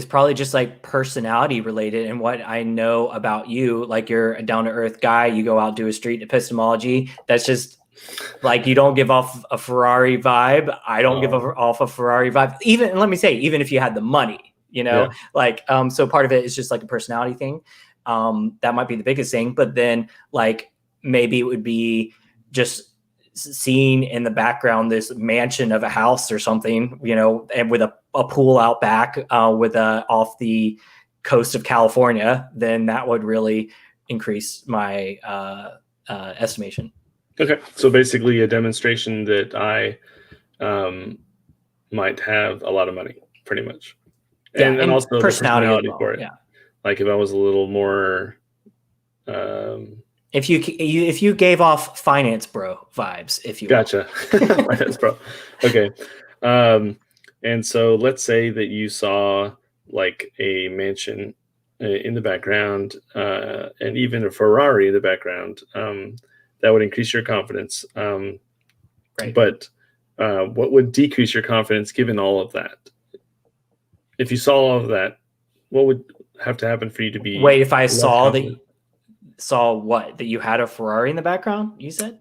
probably just like personality related and what I know about you. Like, you're a down to earth guy. You go out, do a street epistemology. That's just like, you don't give off a Ferrari vibe. I don't give off a Ferrari vibe. Even, let me say, even if you had the money, you know, yeah. Like, so part of it is just like a personality thing. That might be the biggest thing. But then like, maybe it would be just seeing in the background this mansion of a house or something, you know, and with a pool out back off the coast of California, then that would really increase my estimation. Okay. So basically a demonstration that I might have a lot of money, pretty much. And also personality well, for it. Yeah. Like if I was a little more... If you gave off finance bro vibes, if you gotcha. Finance bro. Okay. And so let's say that you saw like a mansion in the background, and even a Ferrari in the background, that would increase your confidence. Right. But what would decrease your confidence given all of that? If you saw all of that, what would have to happen for you to be Wait, if I less saw confident? that you had a Ferrari in the background, you said?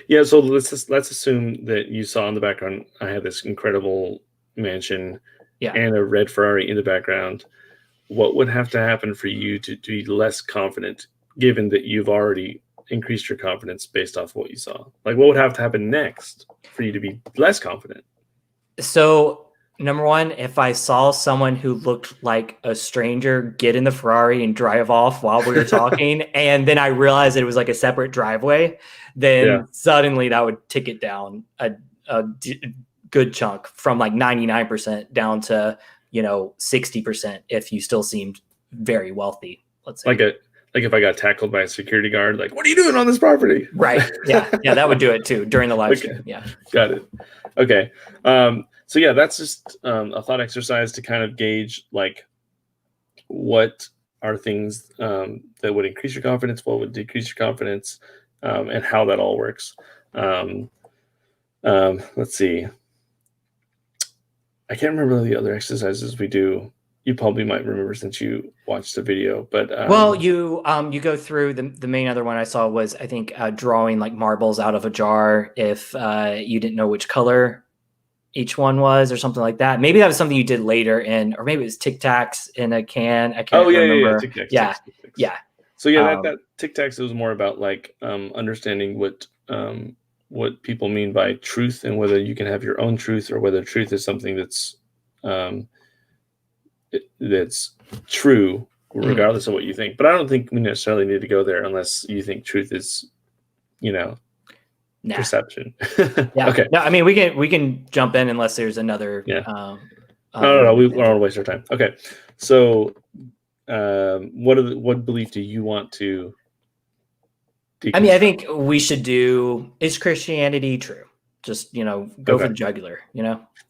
Yeah, so let's assume that you saw in the background I had this incredible mansion Yeah. and a red Ferrari in the background. What would have to happen for you to be less confident, given that you've already increased your confidence based off what you saw? Like, what would have to happen next for you to be less confident? So, number one, if I saw someone who looked like a stranger get in the Ferrari and drive off while we were talking, and then I realized it was like a separate driveway, then suddenly that would tick it down a good chunk from like 99% down to 60% if you still seemed very wealthy. Let's say like if I got tackled by a security guard, like, what are you doing on this property? Right. Yeah, that would do it too during the live stream. Yeah, got it. Okay. So yeah, that's just a thought exercise to kind of gauge like what are things that would increase your confidence, what would decrease your confidence, and how that all works. Let's see. I can't remember the other exercises we do. You probably might remember since you watched the video, but well, you go through the main other one I saw was, I think, drawing like marbles out of a jar if you didn't know which color each one was or something like that. Maybe that was something you did later or maybe it was Tic Tacs in a can. I can't remember. Tic Tacs, yeah. So yeah, that Tic Tacs was more about like understanding what people mean by truth and whether you can have your own truth or whether truth is something that's true regardless of what you think. But I don't think we necessarily need to go there unless you think truth is, perception. Yeah. Okay. No, I mean, we can jump in unless there's another. Yeah. No. We don't want to waste our time. Okay. So, what belief do you want to? I mean, I think we should do, is Christianity true? Just, go for the jugular,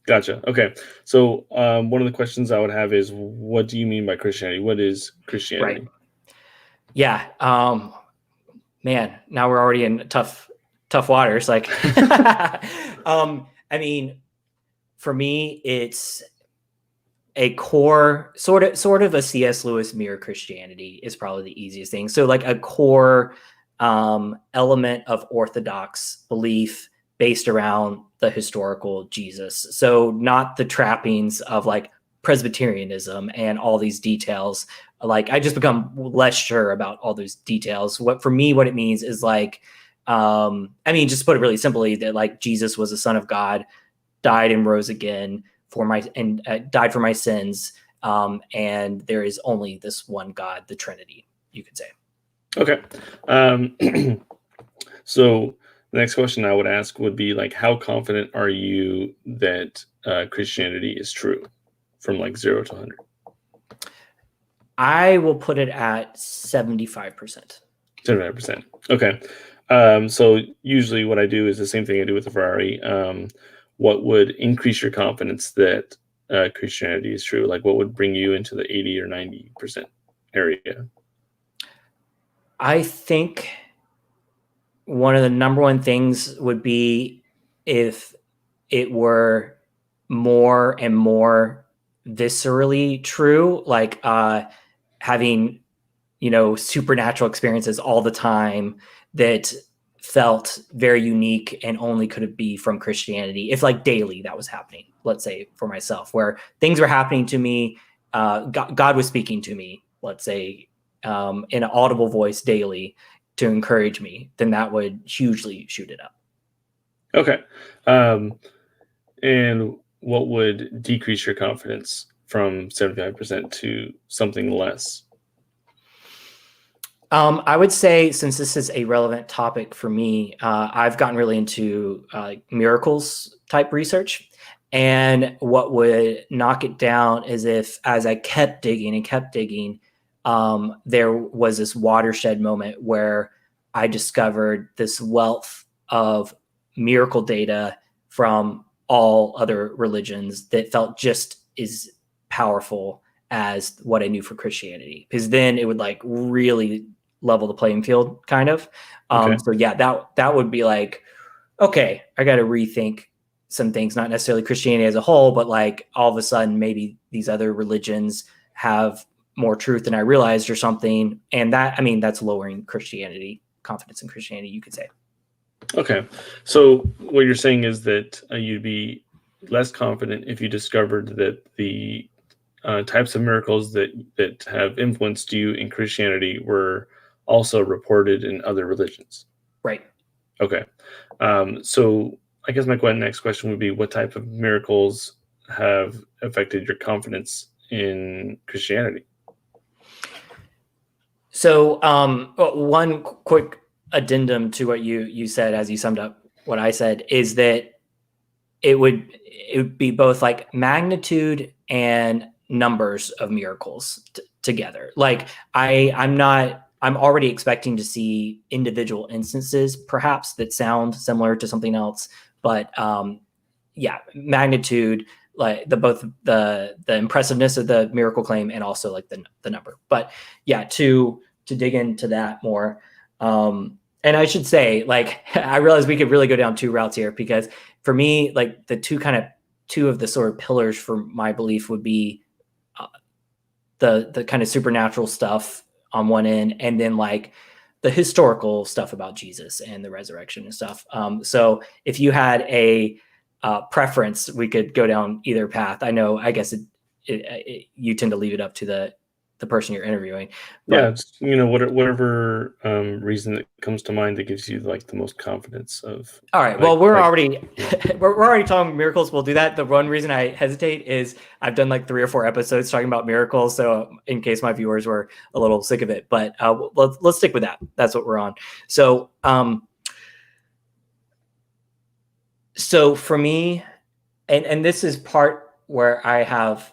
Gotcha. Okay. So one of the questions I would have is, what do you mean by Christianity? What is Christianity? Right. Yeah. Man, now we're already in tough waters. Like, I mean, for me, it's a core sort of a C.S. Lewis mere Christianity is probably the easiest thing. So like a core element of Orthodox belief based around the historical Jesus. So not the trappings of like Presbyterianism and all these details. Like I just become less sure about all those details. What it means is like, I mean, just to put it really simply, that like Jesus was the Son of God, died and rose again died for my sins. And there is only this one God, the Trinity, you could say. Okay. So the next question I would ask would be like, how confident are you that Christianity is true from like 0 to 100? I will put it at 75%. 75%. Okay. So usually what I do is the same thing I do with the Ferrari. What would increase your confidence that Christianity is true? Like what would bring you into the 80 or 90% area? I think one of the number one things would be if it were more and more viscerally true, like having, supernatural experiences all the time that felt very unique and only could it be from Christianity. If like daily that was happening, let's say for myself, where things were happening to me, God was speaking to me, let's say, in an audible voice daily to encourage me, then that would hugely shoot it up. Okay. And what would decrease your confidence from 75% to something less? I would say, since this is a relevant topic for me, I've gotten really into miracles type research. And what would knock it down is if, as I kept digging, there was this watershed moment where I discovered this wealth of miracle data from all other religions that felt just as powerful as what I knew for Christianity, because then it would like really level the playing field, kind of. Okay. So yeah, that would be like, okay, I got to rethink some things, not necessarily Christianity as a whole, but like all of a sudden maybe these other religions have more truth than I realized or something. And that, I mean, that's lowering Christianity, confidence in Christianity, you could say. Okay. So what you're saying is that you'd be less confident if you discovered that the types of miracles that have influenced you in Christianity were also reported in other religions. Right. Okay. So I guess my next question would be, what type of miracles have affected your confidence in Christianity? So one quick addendum to what you said as you summed up what I said is that it would be both like magnitude and numbers of miracles together. Like I'm already expecting to see individual instances perhaps that sound similar to something else, but yeah, magnitude, like both the impressiveness of the miracle claim and also like the number. But yeah, to dig into that more. And I should say, like, I realize we could really go down two routes here, because for me, like the two of the sort of pillars for my belief would be the kind of supernatural stuff on one end, and then like the historical stuff about Jesus and the resurrection and stuff. So if you had a preference, we could go down either path. I know, I guess you tend to leave it up to the person you're interviewing. But, yeah, it's, whatever reason that comes to mind that gives you like the most confidence of. All right. Well, we're already talking miracles. We'll do that. The one reason I hesitate is I've done like 3 or 4 episodes talking about miracles. So in case my viewers were a little sick of it, but let's stick with that. That's what we're on. So, so for me, and this is part where I have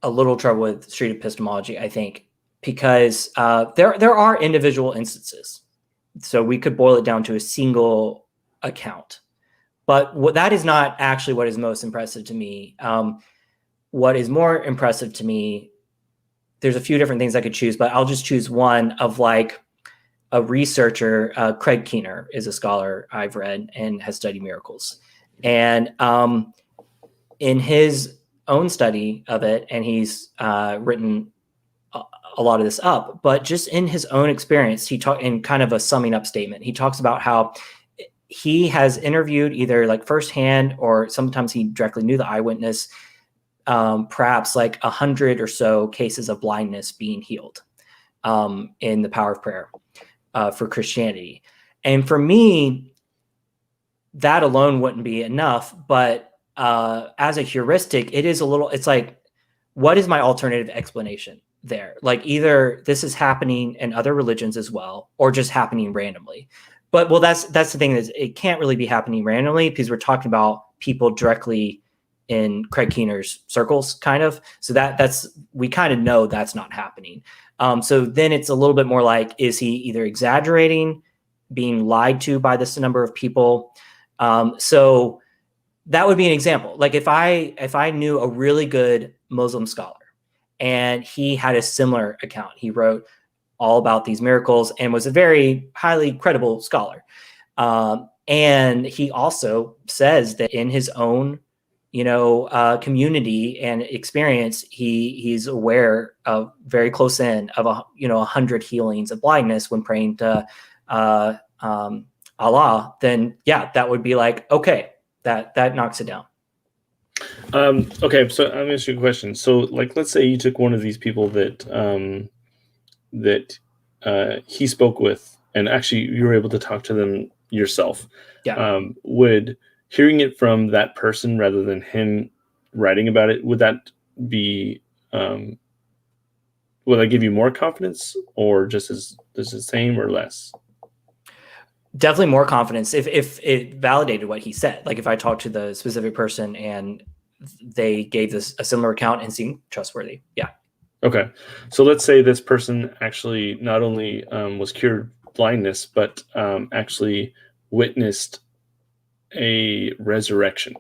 a little trouble with street epistemology, I think, because there are individual instances. So we could boil it down to a single account. But that is not actually what is most impressive to me. What is more impressive to me, there's a few different things I could choose, but I'll just choose one of like a researcher. Craig Keener is a scholar I've read and has studied miracles. And in his own study of it, and he's written a lot of this up, but just in his own experience, he talked in kind of a summing up statement. He talks about how he has interviewed either like firsthand or sometimes he directly knew the eyewitness, perhaps like 100 or so cases of blindness being healed in the power of prayer for Christianity. And for me, that alone wouldn't be enough, but as a heuristic, it's like, what is my alternative explanation there? Like either this is happening in other religions as well, or just happening randomly. But well, that's the thing, is it can't really be happening randomly because we're talking about people directly in Craig Keener's circles, kind of. So we kind of know that's not happening. So then it's a little bit more like, is he either exaggerating, being lied to by this number of people? So that would be an example. Like if I knew a really good Muslim scholar and he had a similar account, he wrote all about these miracles and was a very highly credible scholar. And he also says that in his own, community and experience, he's aware of very close in of 100 healings of blindness when praying to Allah. Then yeah, that would be like, okay, that knocks it down. Okay, so I'm gonna ask you a question. So, like, let's say you took one of these people that he spoke with, and actually you were able to talk to them yourself. Yeah. Would hearing it from that person rather than him writing about it, would that be would that give you more confidence, or just the same or less? Definitely more confidence if it validated what he said. Like if I talked to the specific person and they gave this a similar account and seemed trustworthy. Yeah. Okay. So let's say this person actually not only was cured blindness, but actually witnessed a resurrection.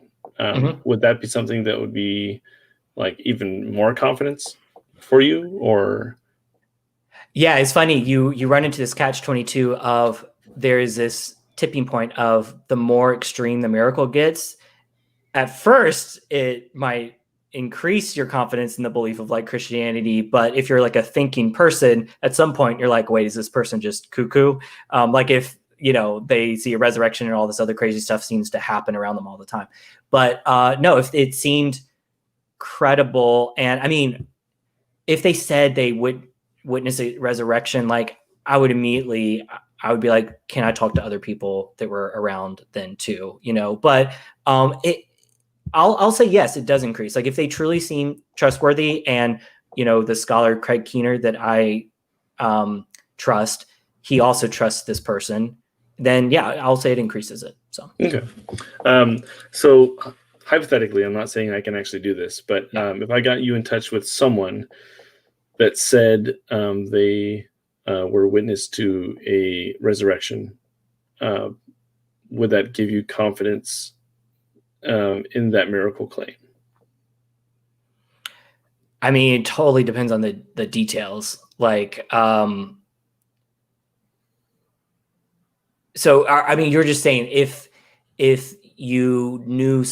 Would that be something that would be like even more confidence for you? Or yeah, it's funny. You run into this catch-22 of there is this tipping point of the more extreme the miracle gets. At first, it might increase your confidence in the belief of like Christianity, but if you're like a thinking person, at some point you're like, wait, is this person just cuckoo? Like if they see a resurrection and all this other crazy stuff seems to happen around them all the time. But no, if it seemed credible, and I mean, if they said they would witness a resurrection, like I would be like, can I talk to other people that were around then too? But I'll say yes, it does increase. Like if they truly seem trustworthy, and the scholar Craig Keener that I trust, he also trusts this person, then yeah, I'll say it increases it. So okay. So hypothetically, I'm not saying I can actually do this, but if I got you in touch with someone that said they were witness to a resurrection, would that give you confidence in that miracle claim? I mean, it totally depends on the details. Like, so I mean, you're just saying if you knew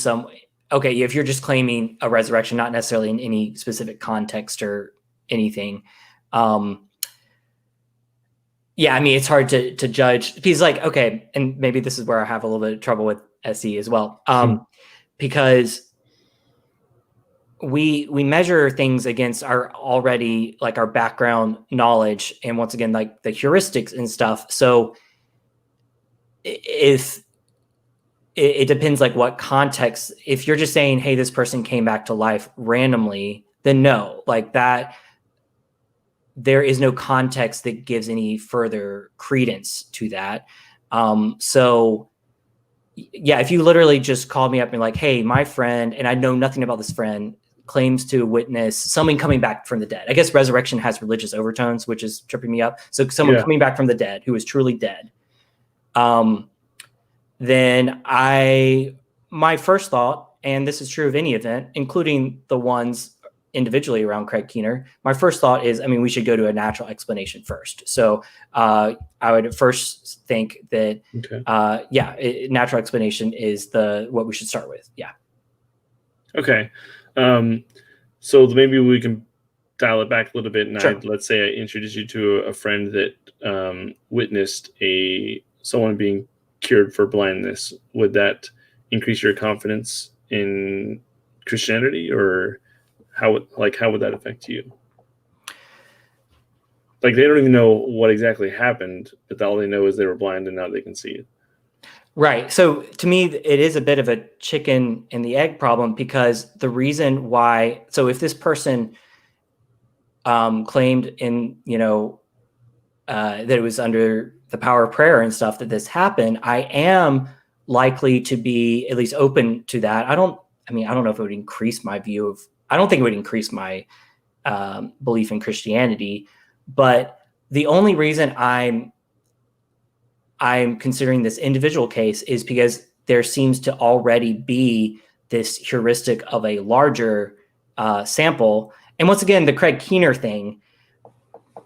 okay, if you're just claiming a resurrection, not necessarily in any specific context or anything. Yeah, I mean, it's hard to judge because, like, okay, and maybe this is where I have a little bit of trouble with SE as well, because we measure things against our already, like, our background knowledge, and once again, like the heuristics and stuff. So if it depends, like what context. If you're just saying, hey, this person came back to life randomly, then no, like that. There is no context that gives any further credence to that. So yeah, if you literally just called me up and like, hey, my friend, and I know nothing about this friend, claims to witness someone coming back from the dead. I guess resurrection has religious overtones, which is tripping me up. So someone coming back from the dead who is truly dead. Then my first thought, and this is true of any event, including the ones individually around Craig Keener, my first thought is, I mean, we should go to a natural explanation first. So I would first think that, natural explanation is what we should start with. Yeah. Okay. So maybe we can dial it back a little bit. And sure. let's say I introduce you to a friend that witnessed someone being cured for blindness. Would that increase your confidence in Christianity, or how would that affect you? Like, they don't even know what exactly happened, but all they know is they were blind and now they can see it. Right. So to me, it is a bit of a chicken and the egg problem, because the reason why, so if this person claimed that it was under the power of prayer and stuff that this happened, I am likely to be at least open to that. I don't know if it would increase my view of, I don't think it would increase my belief in Christianity, but the only reason I'm considering this individual case is because there seems to already be this heuristic of a larger sample. And once again, the Craig Keener thing,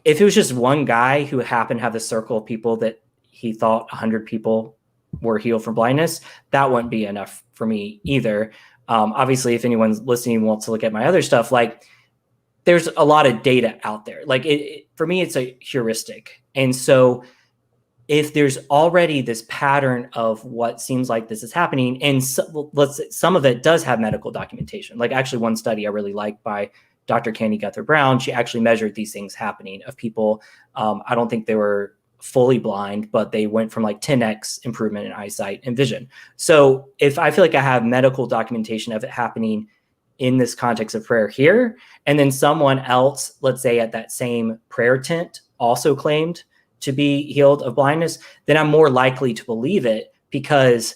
if it was just one guy who happened to have a circle of people that he thought 100 people were healed from blindness, that wouldn't be enough for me either. Obviously, if anyone's listening wants to look at my other stuff, like, there's a lot of data out there. Like, for me, it's a heuristic. And so if there's already this pattern of what seems like this is happening, and some of it does have medical documentation. Like, actually, one study I really like by Dr. Candy Guthrie Brown, she actually measured these things happening of people. I don't think they were fully blind, but they went from like 10x improvement in eyesight and vision. So if I feel like I have medical documentation of it happening in this context of prayer here, and then someone else, let's say at that same prayer tent, also claimed to be healed of blindness, then I'm more likely to believe it because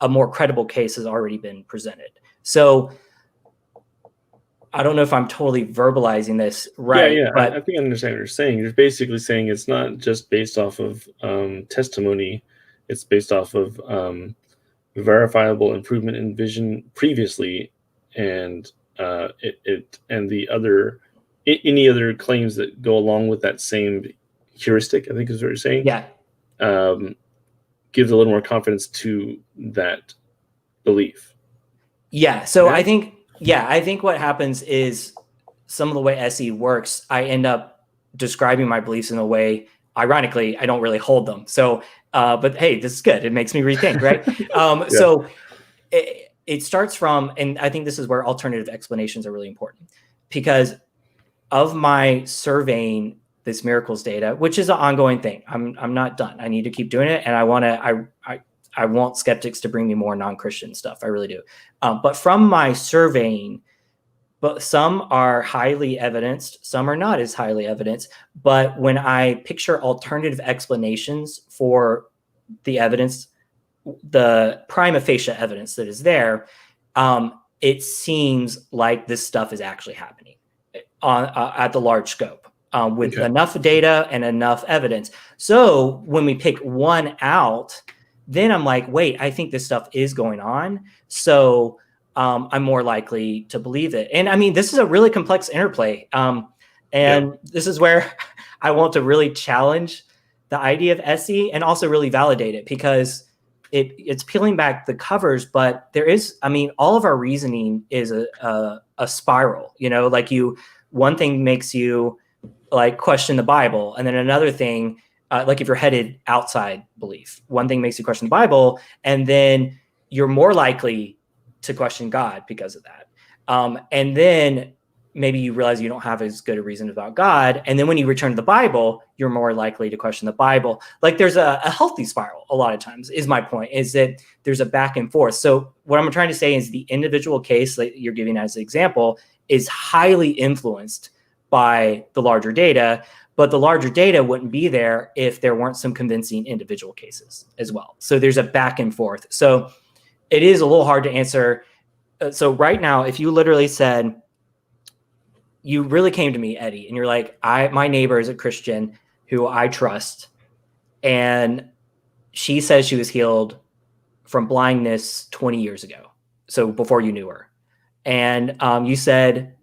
a more credible case has already been presented. So I don't know if I'm totally verbalizing this right. Yeah. But I think I understand what you're saying. You're basically saying it's not just based off of testimony. It's based off of verifiable improvement in vision previously, and the other any other claims that go along with that same heuristic, I think is what you're saying. Yeah. Gives a little more confidence to that belief. Yeah. So Yeah. I think what happens is some of the way SE works, I end up describing my beliefs in a way, ironically, I don't really hold them. So, but hey, this is good. It makes me rethink, right? Yeah. So it starts from, and I think this is where alternative explanations are really important, because of my surveying this miracles data, which is an ongoing thing. I'm not done. I need to keep doing it. And I want skeptics to bring me more non-Christian stuff. I really do. But from my surveying, but some are highly evidenced, some are not as highly evidenced. But when I picture alternative explanations for the evidence, the prima facie evidence that is there, it seems like this stuff is actually happening at the large scope with enough data and enough evidence. So when we pick one out, then I'm like, wait, I think this stuff is going on. So I'm more likely to believe it. And I mean, this is a really complex interplay. This is where I want to really challenge the idea of SE and also really validate it, because it's peeling back the covers, but there is, I mean, all of our reasoning is a spiral, you know, like one thing makes you like question the Bible. And then another thing, like if you're headed outside belief, one thing makes you question the Bible, and then you're more likely to question God because of that. And then maybe you realize you don't have as good a reason about God. And then when you return to the Bible, you're more likely to question the Bible. Like there's a healthy spiral a lot of times, is my point, is that there's a back and forth. So what I'm trying to say is the individual case that you're giving as an example is highly influenced by the larger data, but the larger data wouldn't be there if there weren't some convincing individual cases as well. So there's a back and forth. So it is a little hard to answer. So right now, if you literally said, you really came to me, Eddie, and you're like, my neighbor is a Christian who I trust, and she says she was healed from blindness 20 years ago. So before you knew her. And you said,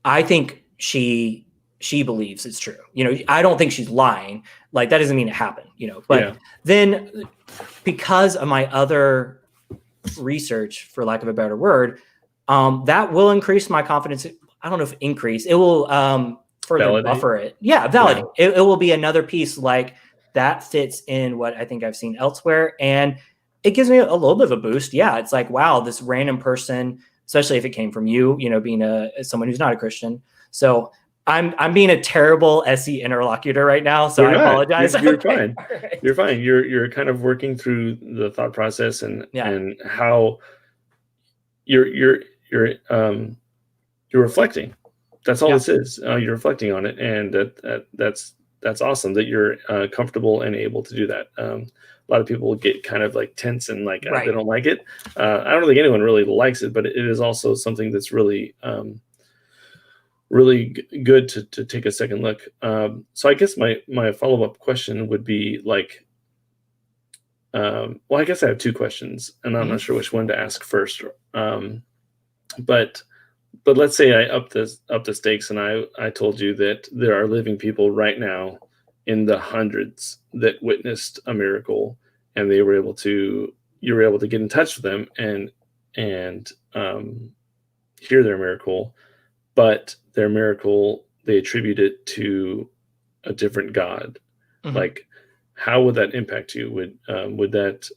I think she believes it's true. You know, I don't think she's lying. Like that doesn't mean it happened, you know, but then because of my other research, for lack of a better word, that will increase my confidence. I don't know if increase, it will further validate. Buffer it. Yeah, validate. Yeah. It will be another piece like that fits in what I think I've seen elsewhere. And it gives me a little bit of a boost. Yeah, it's like, wow, this random person, especially if it came from you, you know, being someone who's not a Christian. So I'm being a terrible SE interlocutor right now, so I apologize. You're fine. Right. You're fine. You're kind of working through the thought process and how you're reflecting. That's all this is. You're reflecting on it, and that's awesome that you're comfortable and able to do that. A lot of people get kind of like tense and like they don't like it. I don't think anyone really likes it, but it is also something that's really really good to take a second look. So I guess my follow-up question would be like, well, I guess I have two questions, and I'm not sure which one to ask first. But let's say I up the stakes, and I told you that there are living people right now in the hundreds that witnessed a miracle, and you were able to get in touch with them and hear their miracle, but their miracle, they attribute it to a different God. Mm-hmm. Like, how would that impact you? Would that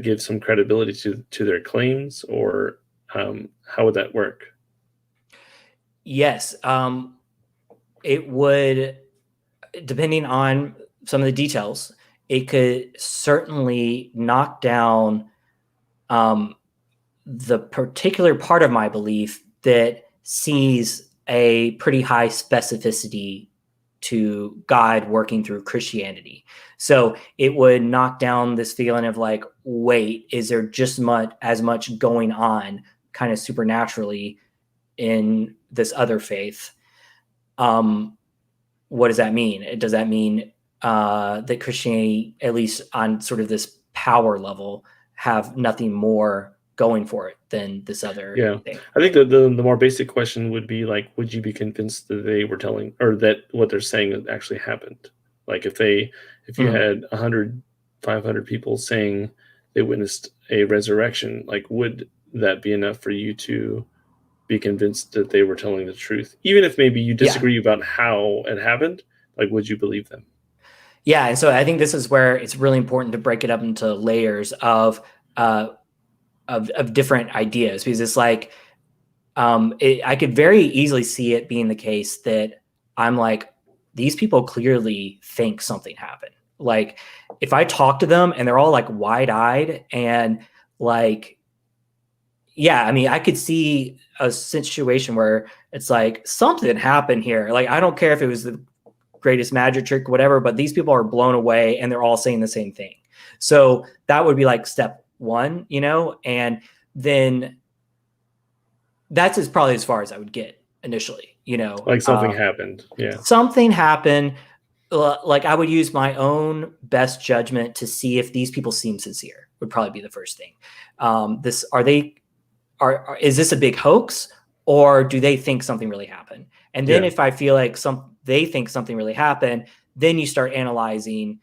give some credibility to their claims, or how would that work? Yes, it would, depending on some of the details, it could certainly knock down the particular part of my belief that sees a pretty high specificity to God working through Christianity. So it would knock down this feeling of like, wait, is there just as much going on kind of supernaturally in this other faith? What does that mean? Does that mean that Christianity, at least on sort of this power level, have nothing more going for it than this other thing. I think that the more basic question would be like, would you be convinced that they were telling, or that what they're saying actually happened? Like if you had 100, 500 people saying they witnessed a resurrection, like would that be enough for you to be convinced that they were telling the truth? Even if maybe you disagree about how it happened, like would you believe them? Yeah, and so I think this is where it's really important to break it up into layers of different ideas, because it's like I could very easily see it being the case that I'm like, these people clearly think something happened. Like if I talk to them and they're all like wide-eyed and like, yeah, I mean, I could see a situation where it's like something happened here. Like, I don't care if it was the greatest magic trick, whatever, but these people are blown away and they're all saying the same thing. So that would be like step one, and then that's probably as far as I would get initially, Like something happened. Yeah. Something happened. Like I would use my own best judgment to see if these people seem sincere would probably be the first thing. Is this a big hoax, or do they think something really happened? And then if I feel like they think something really happened, then you start analyzing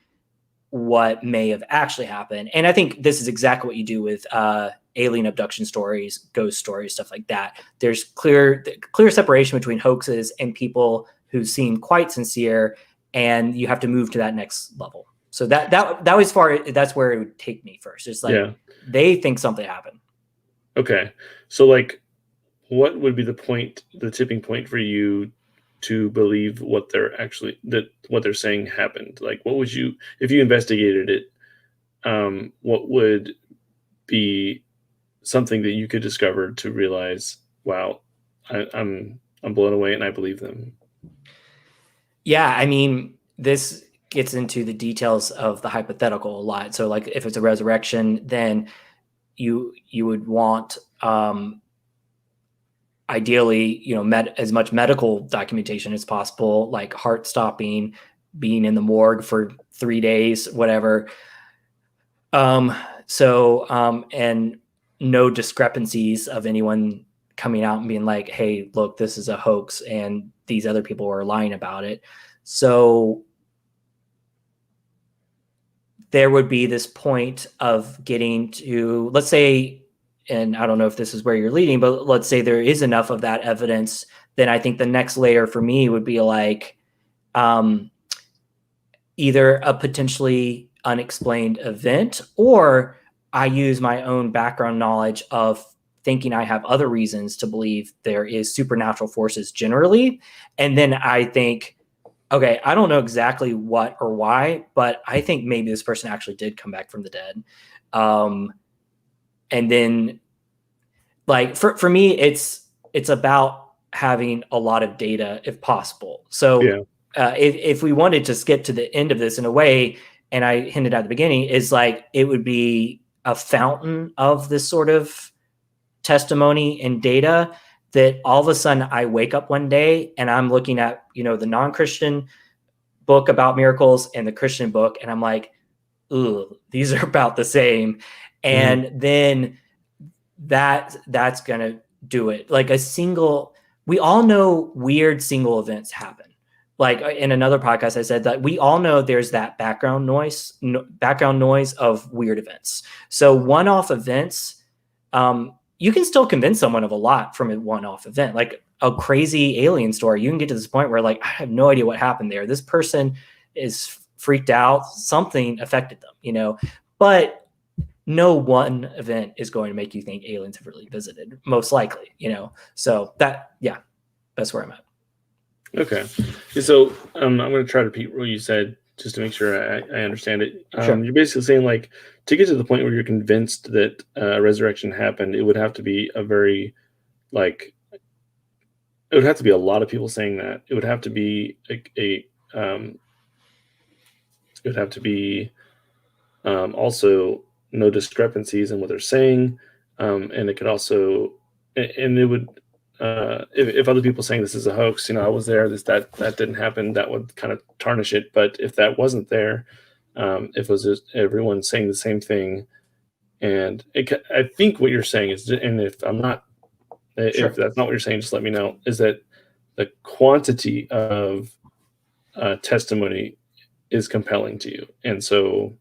what may have actually happened. And I think this is exactly what you do with alien abduction stories, ghost stories, stuff like that. There's clear separation between hoaxes and people who seem quite sincere, and you have to move to that next level. So that was that's where it would take me first. It's like they think something happened. Okay. So like what would be the tipping point for you to believe what they're saying happened? Like what would you, if you investigated it, what would be something that you could discover to realize, wow, I'm blown away and I believe them? Yeah, I mean, this gets into the details of the hypothetical a lot. So like if it's a resurrection, then you would want ideally, as much medical documentation as possible, like heart stopping, being in the morgue for 3 days, whatever. And no discrepancies of anyone coming out and being like, hey, look, this is a hoax and these other people are lying about it. So there would be this point of getting to, let's say, and I don't know if this is where you're leading, but let's say there is enough of that evidence, then I think the next layer for me would be like either a potentially unexplained event, or I use my own background knowledge of thinking I have other reasons to believe there is supernatural forces generally. And then I think, okay, I don't know exactly what or why, but I think maybe this person actually did come back from the dead. And then like for me, it's about having a lot of data if possible. So if we wanted to skip to the end of this in a way, and I hinted at the beginning, is like it would be a fountain of this sort of testimony and data that all of a sudden I wake up one day and I'm looking at, the non-Christian book about miracles and the Christian book, and I'm like, ooh, these are about the same. And then that's gonna do it. Like we all know weird single events happen. Like in another podcast, I said that we all know there's that background noise of weird events. So one-off events, you can still convince someone of a lot from a one-off event. Like a crazy alien story, you can get to this point where like, I have no idea what happened there. This person is freaked out. Something affected them, but no one event is going to make you think aliens have really visited, most likely, So that's where I'm at. Okay. So I'm going to try to repeat what you said just to make sure I understand it. Sure. You're basically saying like to get to the point where you're convinced that resurrection happened, it would have to be it would have to be a lot of people saying that. It would have to be it would have to be also no discrepancies in what they're saying. And it could also, and it would, if other people saying this is a hoax, I was there, that didn't happen, that would kind of tarnish it. But if that wasn't there, if it was just everyone saying the same thing, and I think what you're saying is, and if that's not what you're saying, just let me know, is that the quantity of testimony is compelling to you. And so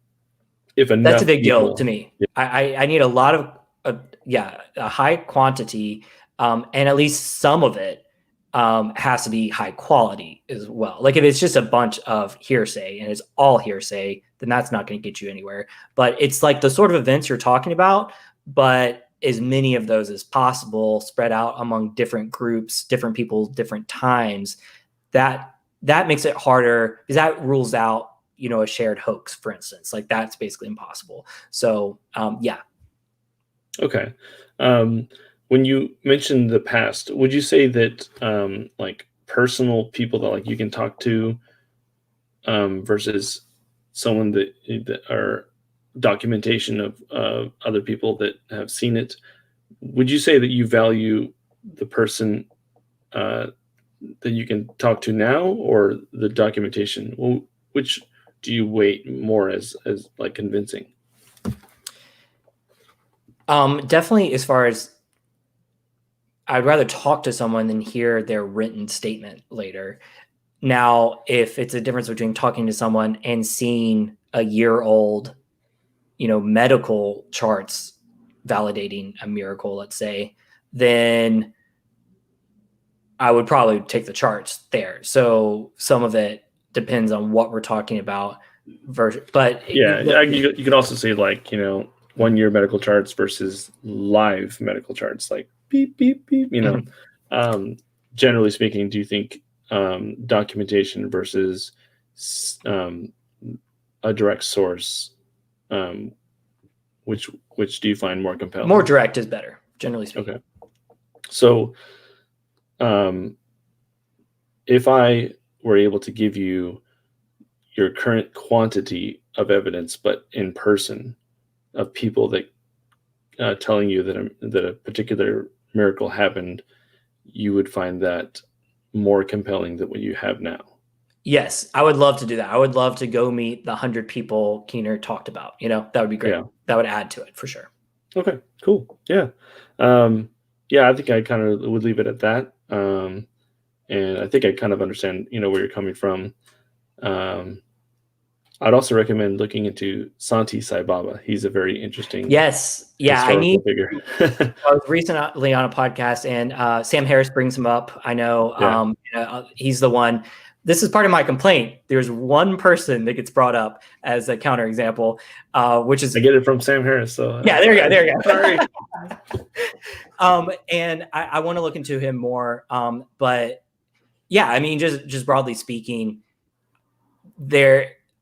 if enough, that's a big people, deal to me. Yeah. I need a lot of, a high quantity, and at least some of it has to be high quality as well. Like if it's just a bunch of hearsay and it's all hearsay, then that's not going to get you anywhere. But it's like the sort of events you're talking about, but as many of those as possible spread out among different groups, different people, different times, that makes it harder because that rules out, a shared hoax, for instance. Like that's basically impossible. So yeah. Okay. When you mentioned the past, would you say that like personal people that like you can talk to versus someone that are documentation of other people that have seen it, would you say that you value the person that you can talk to now or the documentation? Well, which do you weight more as like convincing? Definitely, as far as I'd rather talk to someone than hear their written statement later. Now, if it's a difference between talking to someone and seeing a year-old, medical charts validating a miracle, let's say, then I would probably take the charts there. So some of it depends on what we're talking about. But yeah, you could also say like, 1 year medical charts versus live medical charts, like beep, beep, beep, Mm-hmm. Generally speaking, do you think documentation versus a direct source, which do you find more compelling? More direct is better, generally speaking. Okay. So if I were able to give you your current quantity of evidence, but in person, of people that telling you that a particular miracle happened, you would find that more compelling than what you have now. Yes, I would love to do that. I would love to go meet the 100 people Keener talked about. That would be great. Yeah. That would add to it for sure. Okay, cool. Yeah. Yeah, I think I kind of would leave it at that. And I think I kind of understand, where you're coming from. I'd also recommend looking into Santi Sai Baba. He's a very interesting. Yes. Yeah. I was recently on a podcast and Sam Harris brings him up. I know. Yeah. He's the one. This is part of my complaint. There's one person that gets brought up as a counterexample, which is. I get it from Sam Harris. So yeah, there you go. Sorry. And I want to look into him more. But yeah, I mean, just broadly speaking,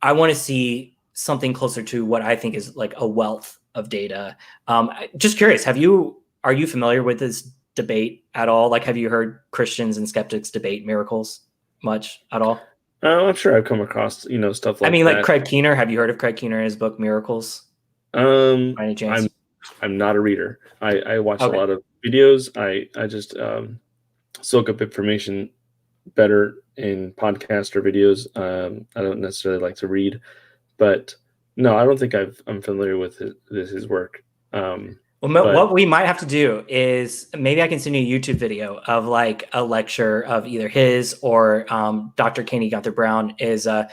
I want to see something closer to what I think is like a wealth of data. Just curious, are you familiar with this debate at all? Like, have you heard Christians and skeptics debate miracles much at all? I'm sure I've come across, stuff like that. I mean, like Craig Keener. Have you heard of Craig Keener and his book Miracles? By any chance? I'm not a reader. I watch a lot of videos. I just soak up information better in podcast or videos. I don't necessarily like to read, but no, I don't think I'm familiar with his work. What we might have to do is maybe I can send you a YouTube video of like a lecture of either his or Dr. Kenny Gunther Brown is a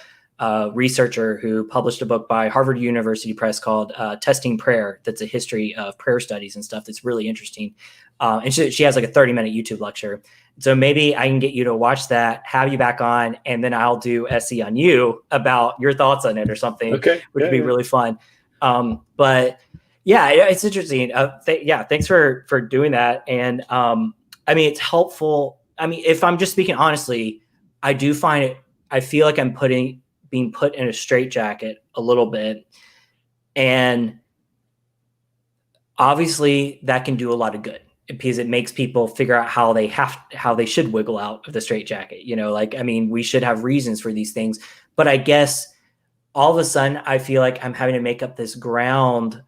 researcher who published a book by Harvard University Press called Testing Prayer. That's a history of prayer studies and stuff. That's really interesting. And she has like a 30-minute YouTube lecture. So maybe I can get you to watch that, have you back on, and then I'll do SE on you about your thoughts on it or something, which would be really fun. But yeah, it's interesting. Thanks for doing that. And I mean, it's helpful. I mean, if I'm just speaking honestly, I do find it, I feel like I'm being put in a straitjacket a little bit. And obviously that can do a lot of good because it makes people figure out how they should wiggle out of the straitjacket. I mean, we should have reasons for these things, but I guess all of a sudden I feel like I'm having to make up this ground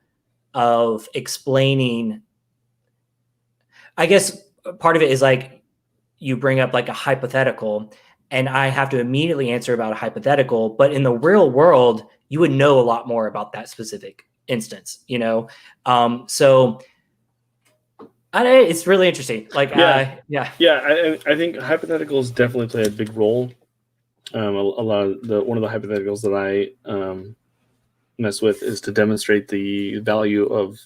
of explaining. I guess part of it is like you bring up like a hypothetical, and I have to immediately answer about a hypothetical, but in the real world, you would know a lot more about that specific instance, you know? So it's really interesting. Like, Yeah. yeah. I think hypotheticals definitely play a big role. A lot of one of the hypotheticals that I mess with is to demonstrate the value of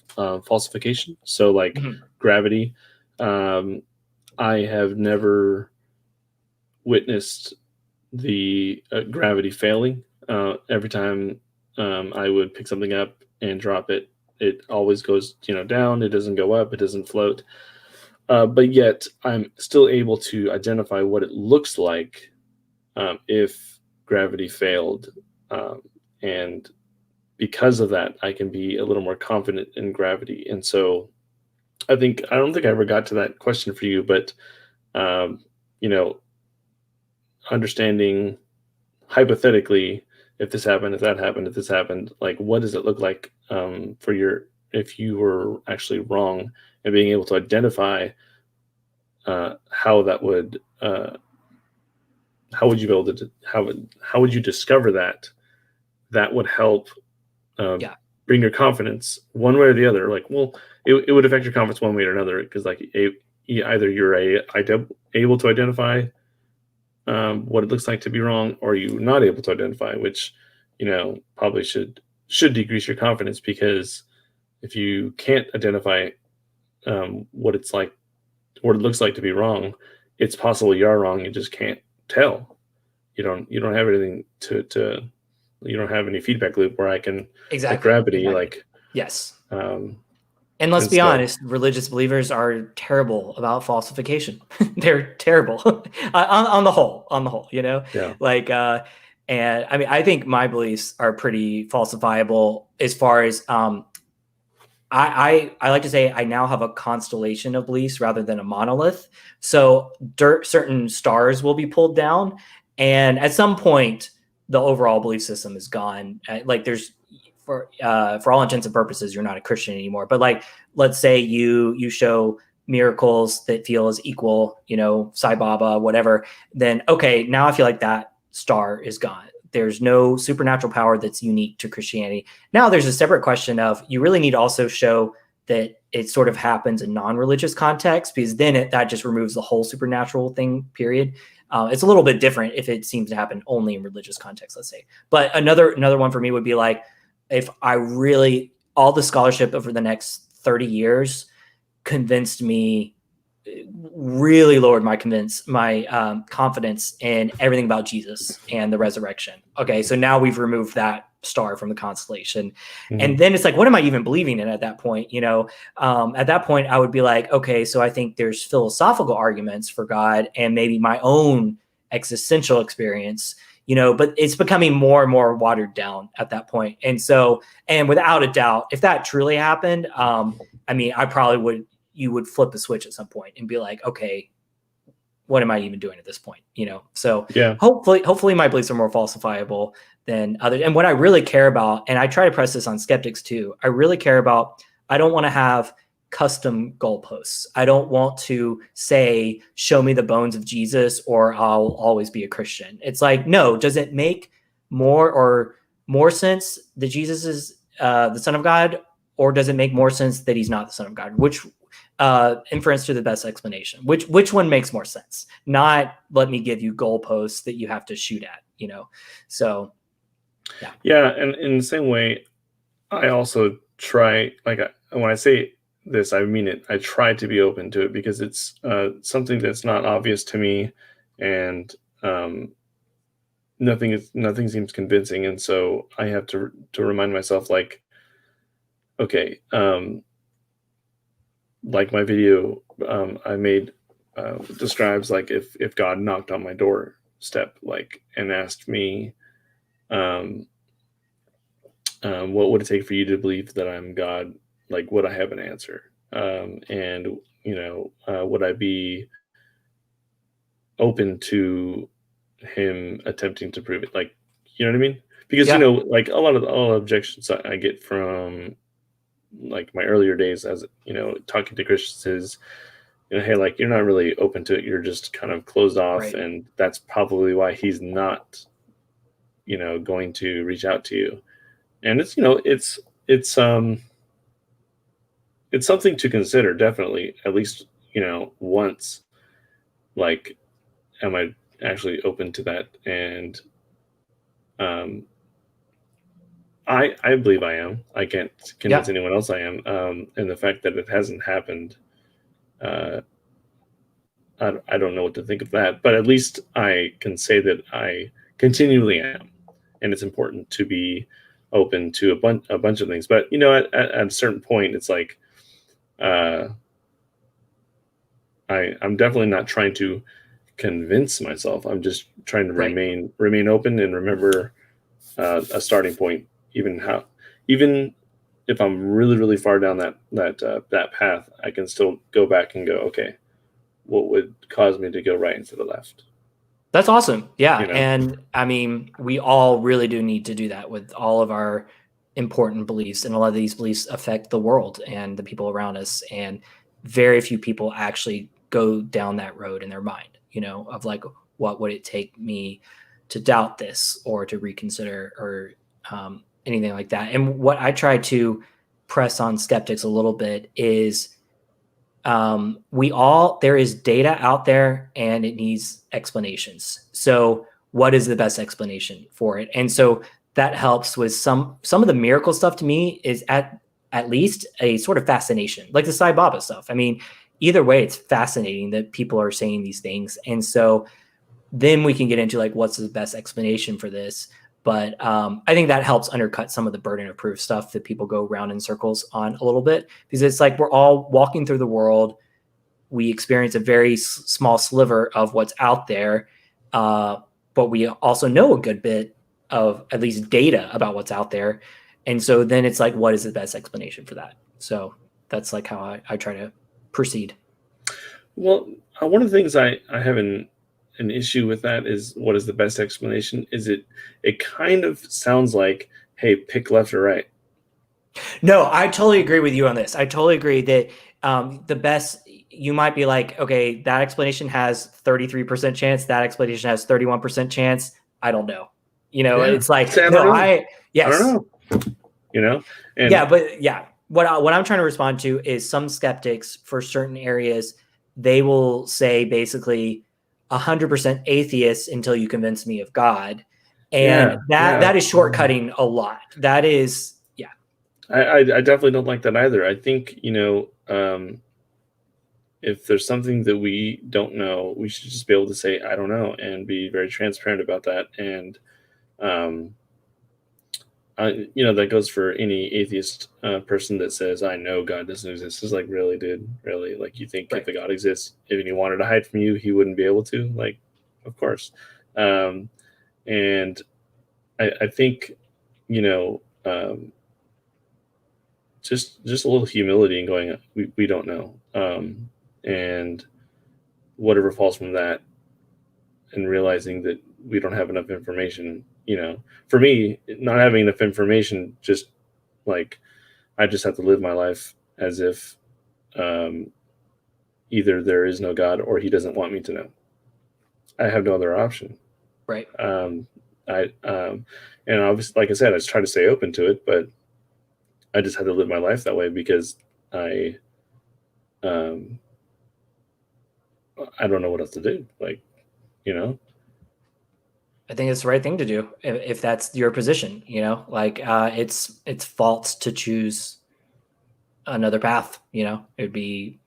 falsification. So, like gravity, I have never witnessed the gravity failing. Every time I would pick something up and drop it, it always goes, down. It doesn't go up. It doesn't float. But yet, I'm still able to identify what it looks like if gravity failed, and because of that, I can be a little more confident in gravity. And so, I don't think I ever got to that question for you, but you know, understanding hypothetically, if this happened, if that happened, if this happened, like what does it look like if you were actually wrong, and being able to identify how that would how would you be able to how would you discover that would help bring your confidence one way or the other. Like, well, it would affect your confidence one way or another, because like either you're able to identify what it looks like to be wrong, or you're not able to identify, which probably should decrease your confidence, because if you can't identify what it looks like to be wrong, it's possible you are wrong. You just can't tell. You don't have anything to you don't have any feedback loop where I can like gravity. Like, yes. And let's be honest, religious believers are terrible about falsification. They're terrible on the whole, Yeah. Like, and I mean, I think my beliefs are pretty falsifiable as far as, I like to say I now have a constellation of beliefs rather than a monolith. So certain stars will be pulled down, and at some point, the overall belief system is gone. Like, there's, for all intents and purposes, you're not a Christian anymore. But like, let's say you show miracles that feel as equal, Sai Baba, whatever, then okay, now I feel like that star is gone. There's no supernatural power that's unique to Christianity. Now there's a separate question of, you really need to also show that it sort of happens in non-religious context, because then that just removes the whole supernatural thing, period. It's a little bit different if it seems to happen only in religious context, let's say. But another one for me would be like, if I really, all the scholarship over the next 30 years convinced me, really lowered my confidence in everything about Jesus and the resurrection. Okay, so now we've removed that star from the constellation. Mm-hmm. And then it's like, what am I even believing in at that point? At that point, I would be like, okay, so I think there's philosophical arguments for God and maybe my own existential experience, but it's becoming more and more watered down at that point. And so, and without a doubt, if that truly happened, I mean, you would flip a switch at some point and be like, okay, what am I even doing at this point? So yeah, hopefully my beliefs are more falsifiable than others. And what I really care about, and I try to press this on skeptics too, I really care about, I don't want to have custom goalposts. I don't want to say, show me the bones of Jesus or I'll always be a Christian. It's like, no, does it make more sense that Jesus is the Son of God, or does it make more sense that he's not the Son of God? Which inference to the best explanation? Which one makes more sense? Not let me give you goalposts that you have to shoot at, So, yeah. Yeah, and in the same way, I also try, like, when I say this, I mean it. I try to be open to it, because it's something that's not obvious to me, and nothing seems convincing, and so I have to remind myself, like, okay, like my video I made describes, like, if God knocked on my doorstep, like, and asked me, what would it take for you to believe that I'm God? Like, would I have an answer? And would I be open to him attempting to prove it? Like, you know what I mean? Because like a lot of objections I get from like my earlier days as talking to Christians hey, like, you're not really open to it. You're just kind of closed off. Right. And that's probably why he's not, going to reach out to you. And it's something to consider, definitely, at least, once, like, am I actually open to that? And um, I believe I am. I can't convince Yeah. anyone else I am. And the fact that it hasn't happened, uh, I don't know what to think of that. But at least I can say that I continually am, and it's important to be open to a bunch of things. But at a certain point, it's like, uh, I'm definitely not trying to convince myself. I'm just trying to Right. remain open and remember a starting point, even if I'm really, really far down that path, I can still go back and go, okay, what would cause me to go right instead of left? That's awesome. Yeah. You know? And I mean, we all really do need to do that with all of our important beliefs. And a lot of these beliefs affect the world and the people around us. And very few people actually go down that road in their mind, of like, what would it take me to doubt this or to reconsider or anything like that. And what I try to press on skeptics a little bit is there is data out there and it needs explanations. So what is the best explanation for it? And so that helps with some of the miracle stuff. To me is at least a sort of fascination, like the Sai Baba stuff. I mean, either way, it's fascinating that people are saying these things. And so then we can get into like, what's the best explanation for this? But I think that helps undercut some of the burden of proof stuff that people go around in circles on a little bit, because it's like we're all walking through the world. We experience a very small sliver of what's out there, but we also know a good bit of at least data about what's out there. And so then it's like, what is the best explanation for that? So that's like how I try to proceed. Well, one of the things I have an issue with that is, what is the best explanation? It kind of sounds like, hey, pick left or right. No, I totally agree with you on this. I totally agree that the best, you might be like, okay, that explanation has 33% chance. That explanation has 31% chance. I don't know. Yeah. It's like, Say, I no, don't know. I yes. don't know. And Yeah, but yeah, what I'm trying to respond to is some skeptics for certain areas, they will say basically 100% atheist until you convince me of God. And that is shortcutting a lot. That is, yeah. I definitely don't like that either. I think, if there's something that we don't know, we should just be able to say, I don't know, and be very transparent about that. And, that goes for any atheist person that says, I know God doesn't exist. It's like, really, dude? Really? Like, you think Right. if a God exists, if he wanted to hide from you, he wouldn't be able to? Like, of course. And I think, just a little humility and going, we don't know. And whatever falls from that, and realizing that we don't have enough information. For me, not having enough information, just like, I just have to live my life as if either there is no God or he doesn't want me to know. I have no other option. Right. And obviously, like I said, I just try to stay open to it, but I just had to live my life that way because I don't know what else to do. Like, I think it's the right thing to do if that's your position, like it's false to choose another path, it'd be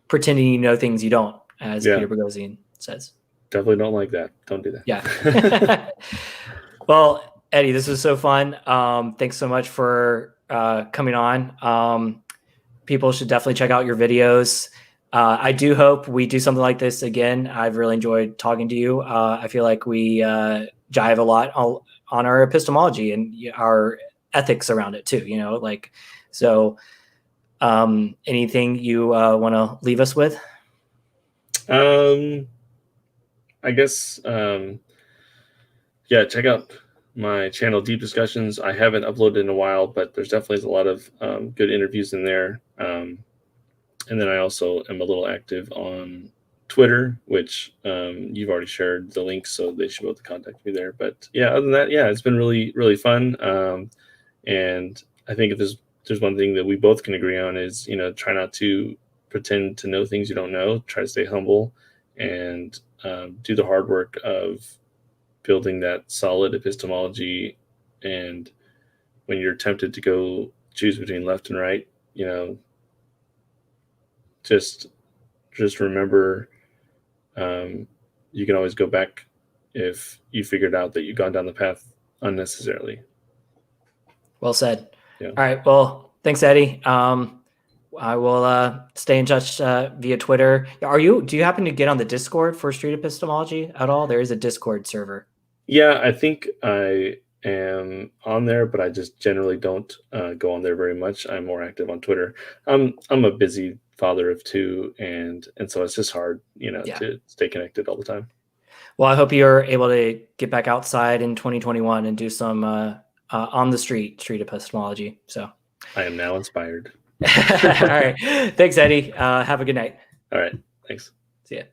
pretending you know things you don't, as Peter Boghossian says. Definitely don't like that. Don't do that. Yeah. Well, Eddie, this was so fun. Thanks so much for coming on. People should definitely check out your videos. I do hope we do something like this again. I've really enjoyed talking to you. I feel like we jive a lot on our epistemology and our ethics around it too, so anything you want to leave us with? I guess, check out my channel, Deep Discussions. I haven't uploaded in a while, but there's definitely a lot of good interviews in there. And then I also am a little active on Twitter, which you've already shared the links, so they should be able to contact me there. But yeah, other than that, yeah, it's been really, really fun. And I think if there's one thing that we both can agree on is, try not to pretend to know things you don't know. Try to stay humble and do the hard work of building that solid epistemology. And when you're tempted to go choose between left and right, just remember, you can always go back if you figured out that you've gone down the path unnecessarily. Well said. Yeah. All right. Well, thanks, Eddie. I will stay in touch via Twitter. Do you happen to get on the Discord for Street Epistemology at all? There is a Discord server. Yeah, I think I am on there, but I just generally don't go on there very much. I'm more active on Twitter. I'm a busy father of two, and so it's just hard, to stay connected all the time. Well, I hope you're able to get back outside in 2021 and do some on the street epistemology. So I am now inspired. All right. Thanks, Eddie. Have a good night. All right. Thanks. See ya.